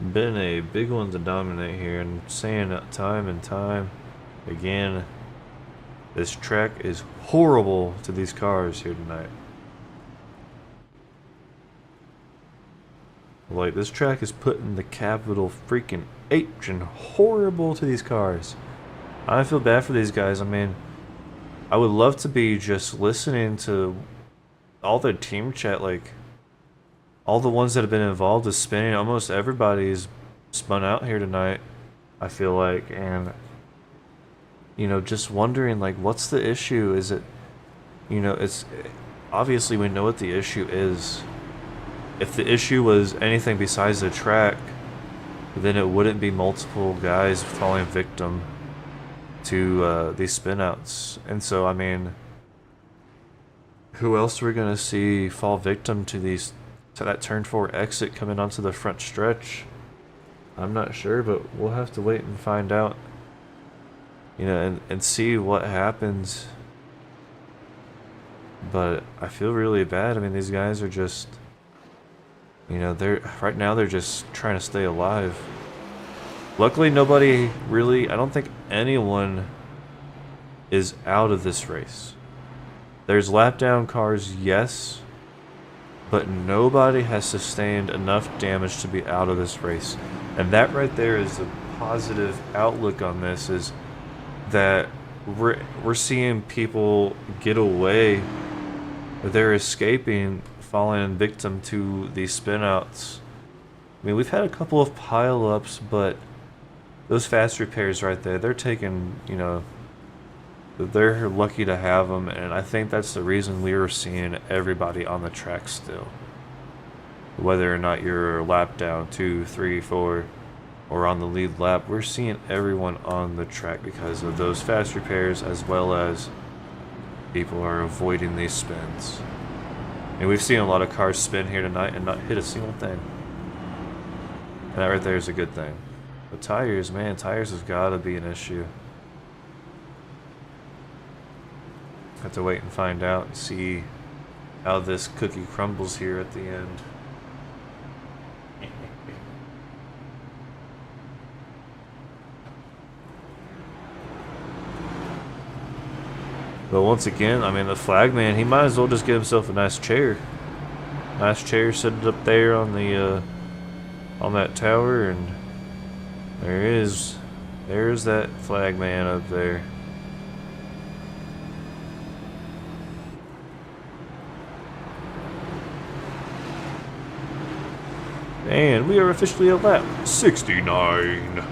been a big one to dominate here, and saying that time and time again, this track is horrible to these cars here tonight. Like, this track is putting the capital freaking H in horrible to these cars. I feel bad for these guys. I mean, I would love to be just listening to all their team chat, like all the ones that have been involved with spinning. Almost everybody's spun out here tonight, I feel like, and you know, just wondering, like, what's the issue? Is it, you know, it's obviously we know what the issue is. If the issue was anything besides the track, then it wouldn't be multiple guys falling victim to these spinouts. And so, I mean, who else are we gonna see fall victim to that turn 4 exit coming onto the front stretch? I'm not sure, but we'll have to wait and find out. You know, and see what happens. But I feel really bad. I mean, these guys are just, you know, right now they're just trying to stay alive. Luckily, nobody really, I don't think anyone is out of this race. There's lap down cars, yes, but nobody has sustained enough damage to be out of this race. And that right there is a positive outlook on this, is that we're seeing people get away. They're escaping, falling victim to these spinouts. I mean, we've had a couple of pile-ups, but those fast repairs right there, they're taking, you know, they're lucky to have them, and I think that's the reason we are seeing everybody on the track still. Whether or not you're a lap down 2, 3, 4, or on the lead lap, we're seeing everyone on the track because of those fast repairs, as well as people are avoiding these spins. And we've seen a lot of cars spin here tonight and not hit a single thing. And that right there is a good thing. But tires, man, tires has got to be an issue. Have to wait and find out and see how this cookie crumbles here at the end. But once again, I mean, the flagman, he might as well just get himself a nice chair. Nice chair, set it up there on the on that tower, and there's that flagman up there. And we are officially at lap 69.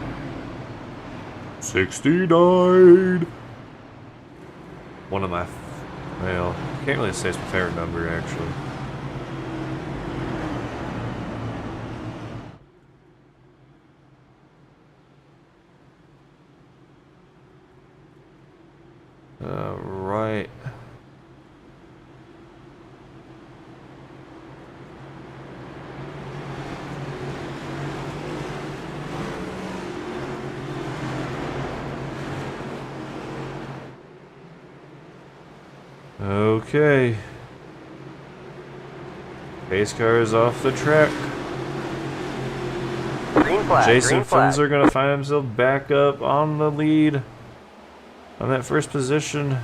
69. One of my, well, I can't really say it's my favorite number, actually. Right. Okay. Pace car is off the track. Green flag. Jason Green flag. Finzer gonna find himself back up on the lead, on that first position.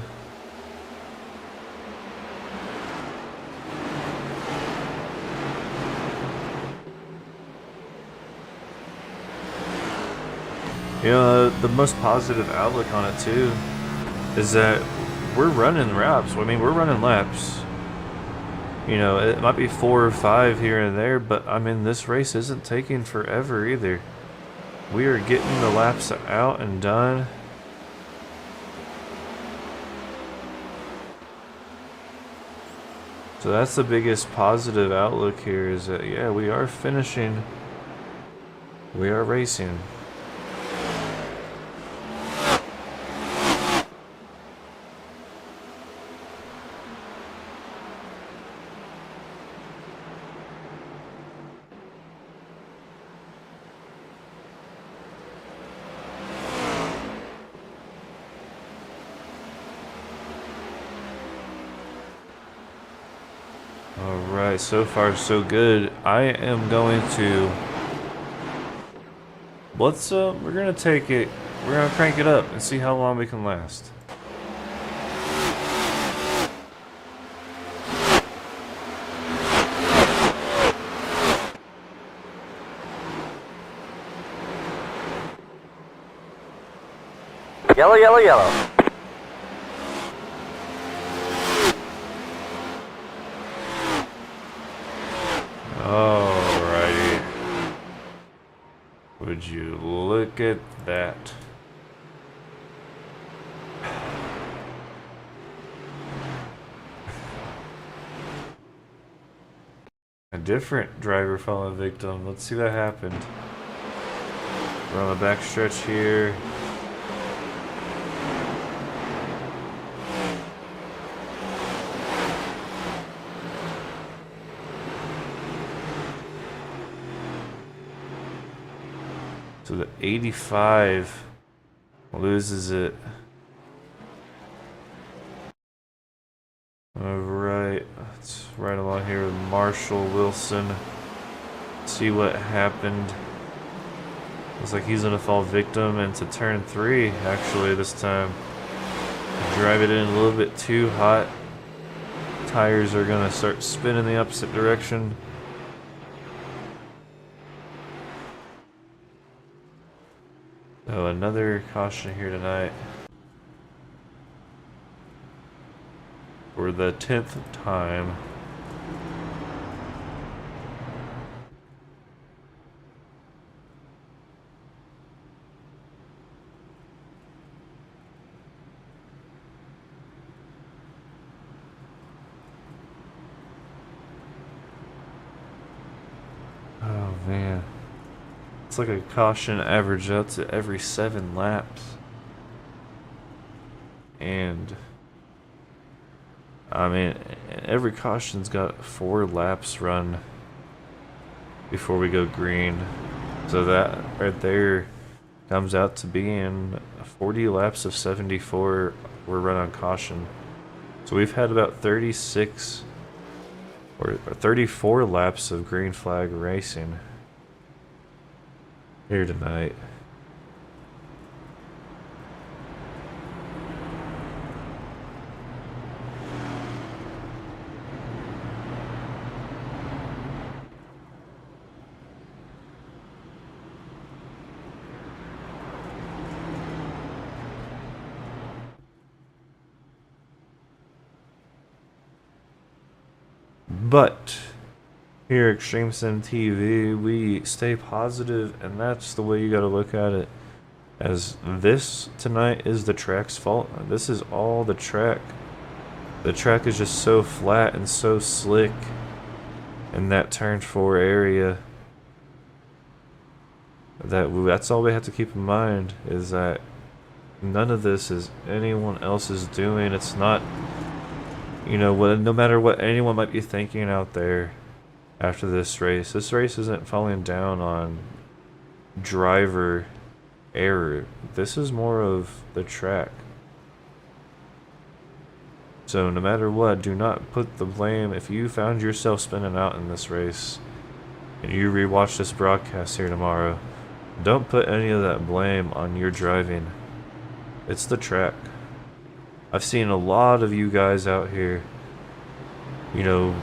You know, the most positive outlook on it too is that we're running laps. I mean, we're running laps. You know, it might be 4 or 5 here and there, but I mean, this race isn't taking forever either. We are getting the laps out and done. So that's the biggest positive outlook here, is that, yeah, we are finishing. We are racing. Alright, so far so good. I am going to... we're gonna take it... We're gonna crank it up and see how long we can last. Yellow, yellow, yellow. Alrighty. Would you look at that? A different driver fallen victim. Let's see what happened. We're on the back stretch here. So the 85 loses it. Alright, let's right along here with Marshall Wilson. See what happened. Looks like he's gonna fall victim into turn 3, actually, this time. Drive it in a little bit too hot. tires are gonna start spinning the opposite direction. Oh, another caution here tonight. For the 10th time. Oh man. It's like a caution average out to every 7 laps. And I mean, every caution's got 4 laps run before we go green. So that right there comes out to being 40 laps of 74 were run on caution. So we've had about 36 or 34 laps of green flag racing here tonight. But here at Extreme Sim TV, we stay positive, and that's the way you got to look at it. As this tonight is the track's fault. This is all the track. The track is just so flat and so slick in that turn 4 area that that's all we have to keep in mind, is that none of this is anyone else's doing. It's not, you know, no matter what anyone might be thinking out there after this race isn't falling down on driver error. This is more of the track. So no matter what, do not put the blame. If you found yourself spinning out in this race and you rewatch this broadcast here tomorrow, don't put any of that blame on your driving. It's the track. I've seen a lot of you guys out here. You know,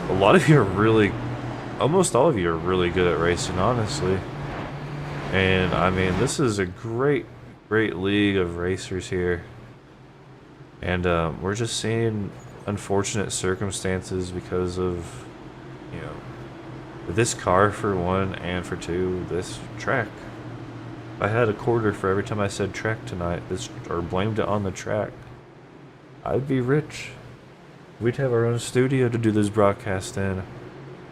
a lot of you are really, almost all of you are really good at racing, honestly. And I mean, this is a great league of racers here. And we're just seeing unfortunate circumstances because of, you know, this car for one, and for two, this track. I had a quarter for every time I said track tonight, or blamed it on the track, I'd be rich. We'd have our own studio to do this broadcast in.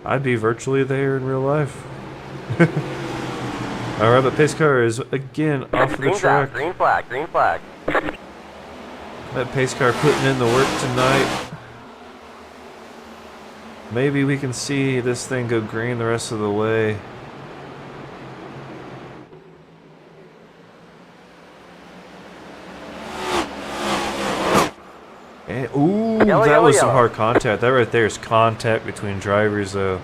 I'd be virtually there in real life. Alright, but pace car is again off of the track. Green flag, green flag. That pace car putting in the work tonight. Maybe we can see this thing go green the rest of the way. And, ooh, that was some hard contact. That right there is contact between drivers, though.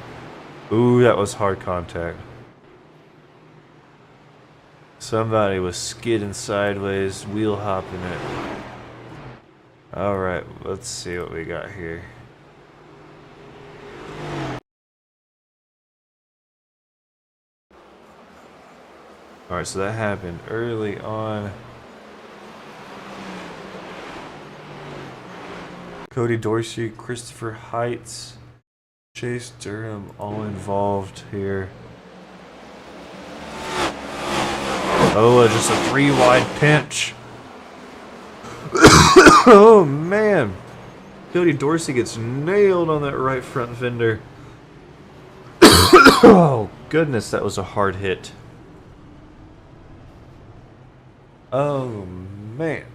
Ooh, that was hard contact. Somebody was skidding sideways, wheel hopping it. Alright, let's see what we got here. Alright, so that happened early on. Cody Dorsey, Christopher Heights, Chase Durham, all involved here. Oh, just a 3-wide pinch. Oh man, Cody Dorsey gets nailed on that right front fender. Oh goodness, that was a hard hit. Oh man.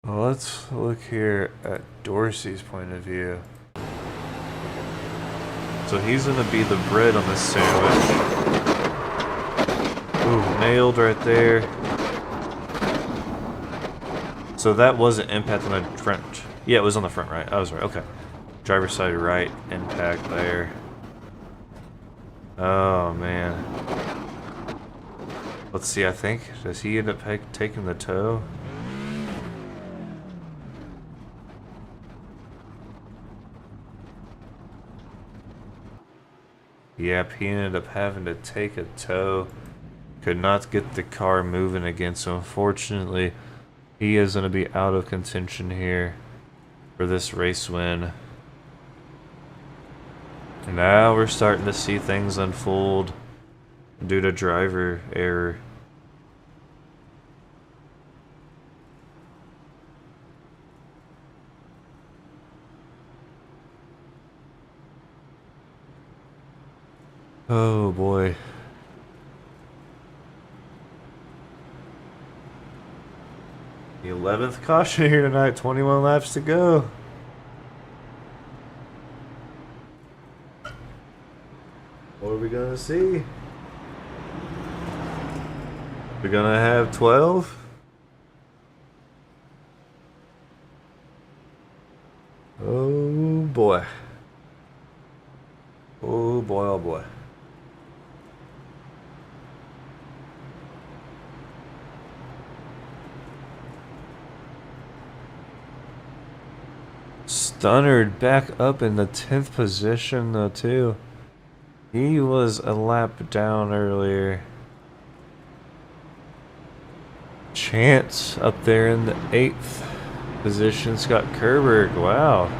Well, let's look here at Dorsey's point of view. So he's gonna be the bread on this sandwich. Ooh, nailed right there. So that wasn't impact on the front. Yeah, it was on the front right. I was right. Okay. Driver's side right impact there. Oh man. Let's see, I think. Does he end up taking the tow? Yep, he ended up having to take a tow. Could not get the car moving again, so unfortunately, he is going to be out of contention here for this race win. Now we're starting to see things unfold due to driver error. Oh boy. The 11th caution here tonight, 21 laps to go. What are we gonna see? We're gonna have 12? Oh boy. Oh boy, oh boy. Stunnard back up in the 10th position though too. He was a lap down earlier. Chance up there in the 8th position. Scott Kerberg, wow.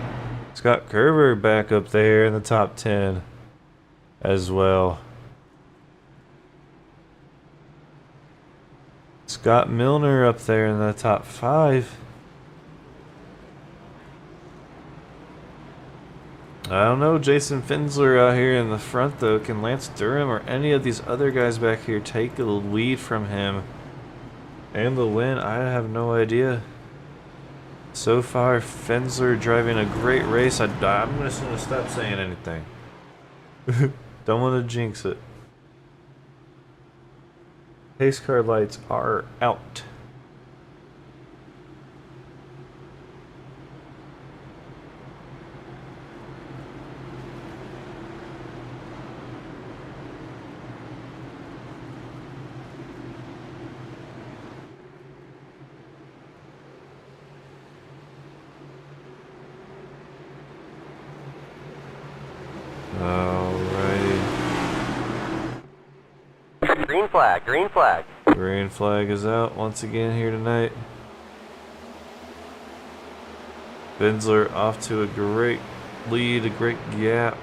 Scott Kerberg back up there in the top 10 as well. Scott Milner up there in the top 5. I don't know, Jason Finsler out here in the front though. Can Lance Durham or any of these other guys back here take the lead from him and the win? I have no idea. So far, Finsler driving a great race. I'm just gonna stop saying anything. Don't want to jinx it. Pace car lights are out. Green flag, green flag. Green flag is out once again here tonight. Finsler off to a great lead, a great gap.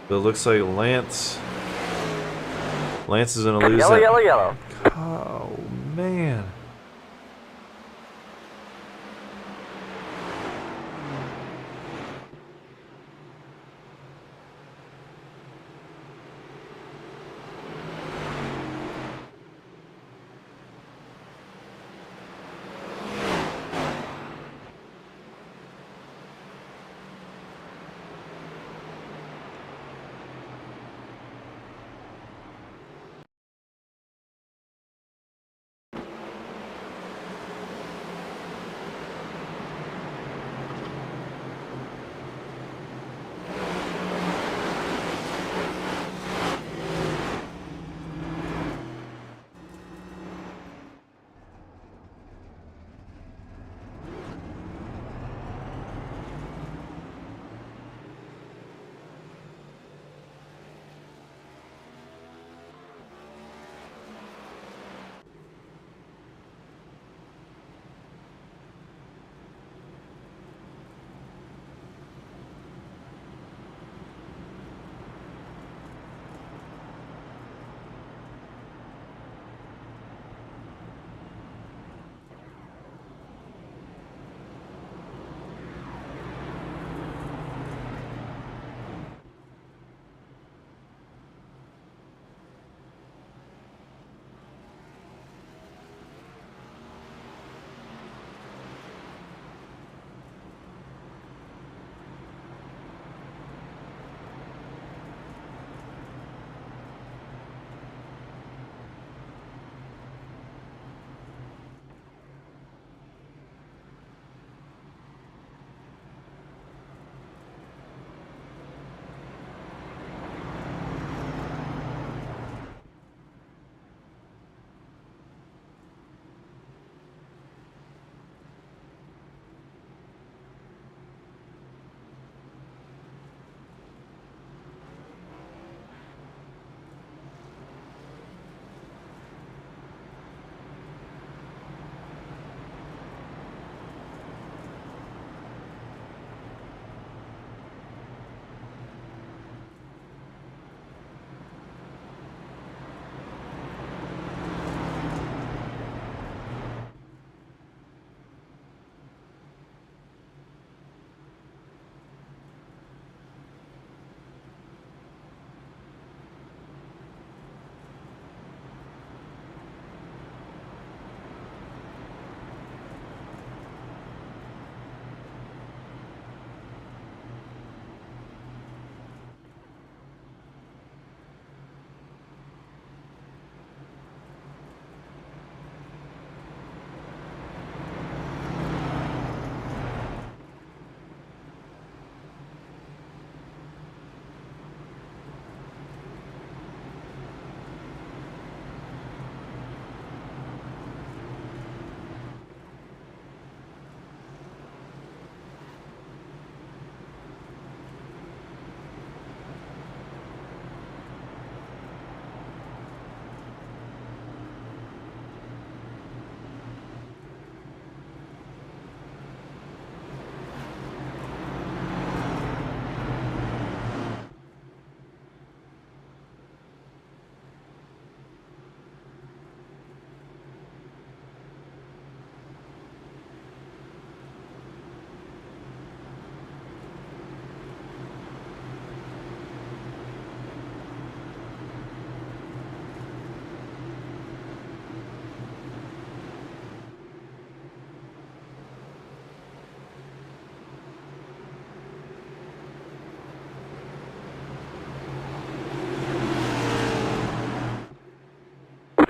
But it looks like Lance is gonna lose Yellow, that. yellow, yellow. Oh man.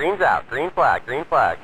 Green's out. Green flag. Green flag.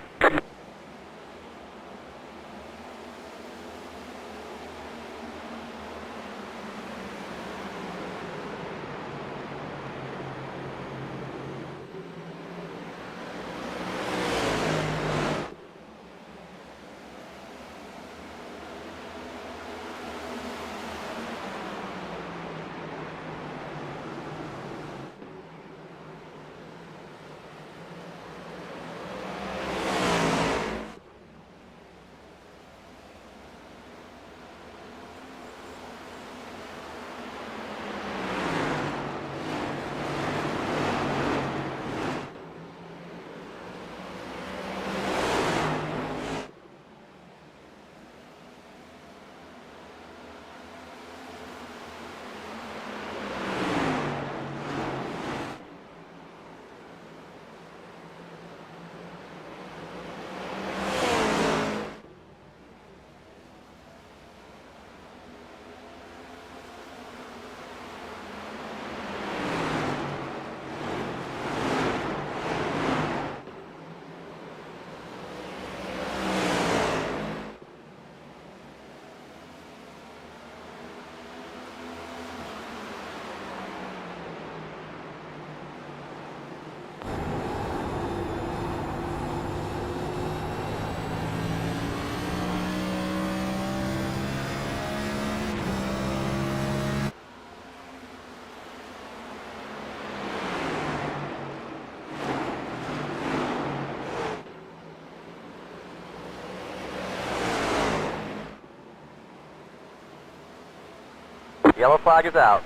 Yellow flag is out.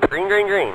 Green, green, green.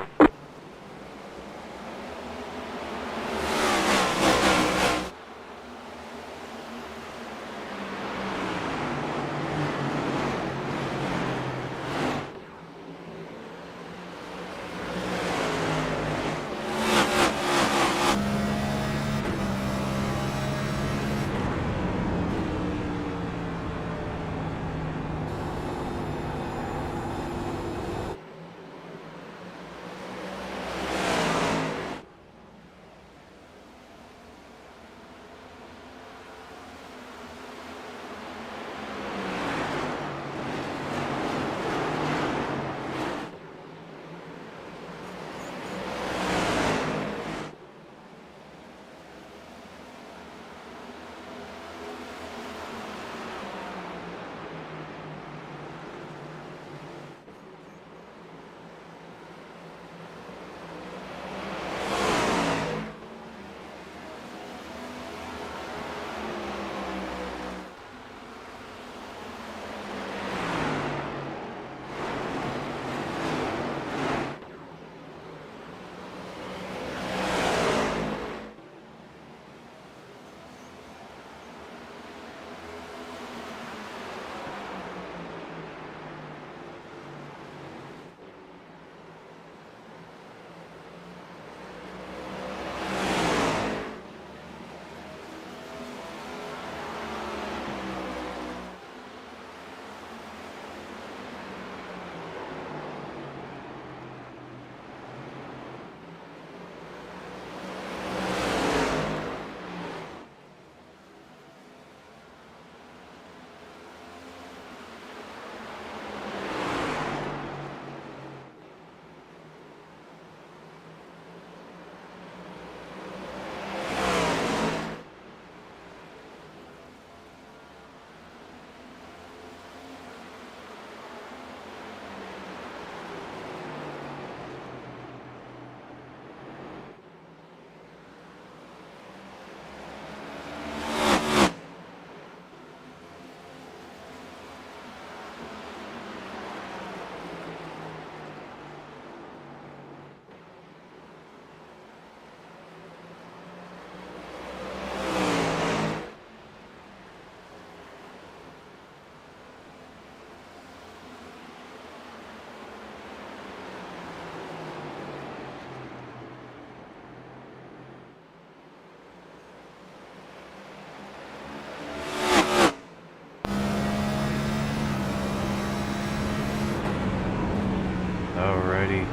Alrighty.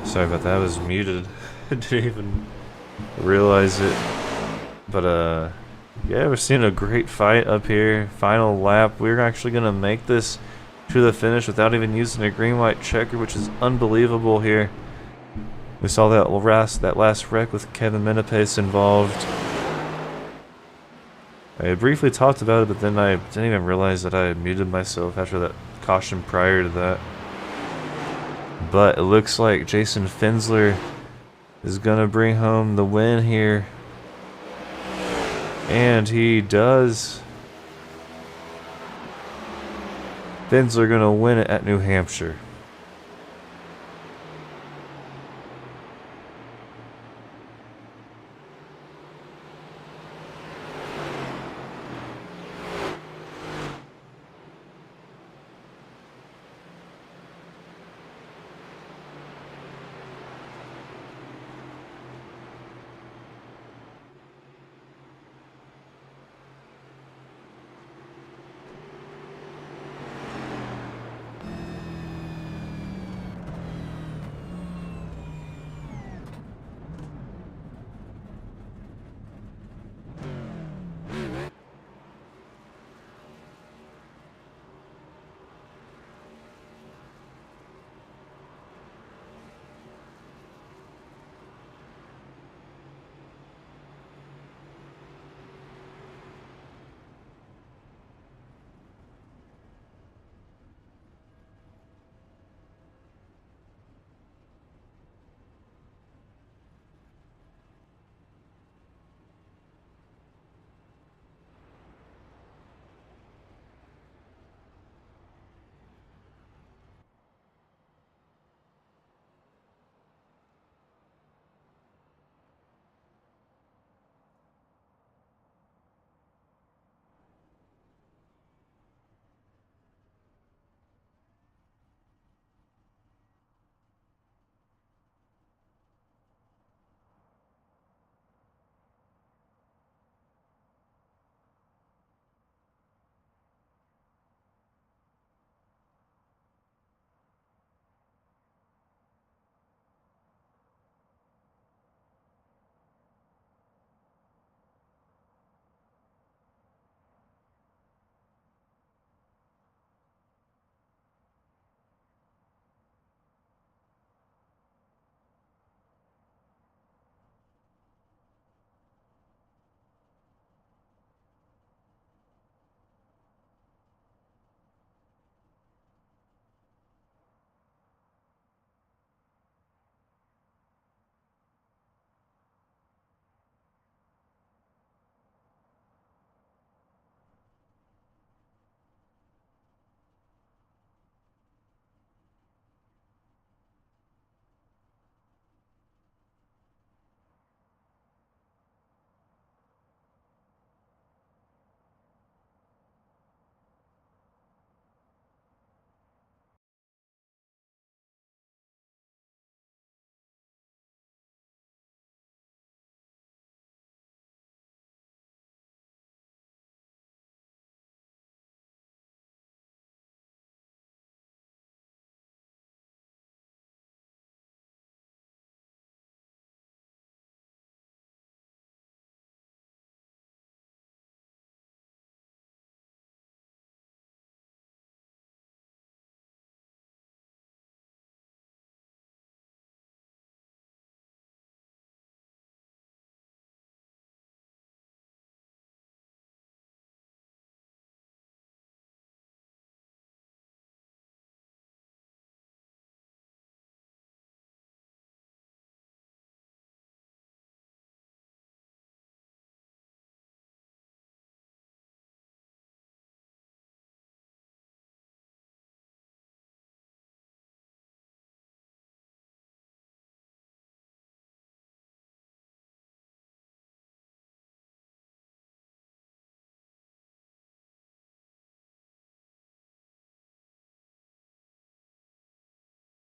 Sorry about that, I was muted. I didn't even realize it. But yeah, we're seeing a great fight up here. Final lap. We're actually gonna make this to the finish without even using a green-white checker, which is unbelievable here. We saw that last wreck with Kevin Menepes involved. I briefly talked about it, but then I didn't even realize that I had muted myself after that caution prior to that. But it looks like Jason Finsler is gonna bring home the win here. And he does. Finsler gonna win it at New Hampshire.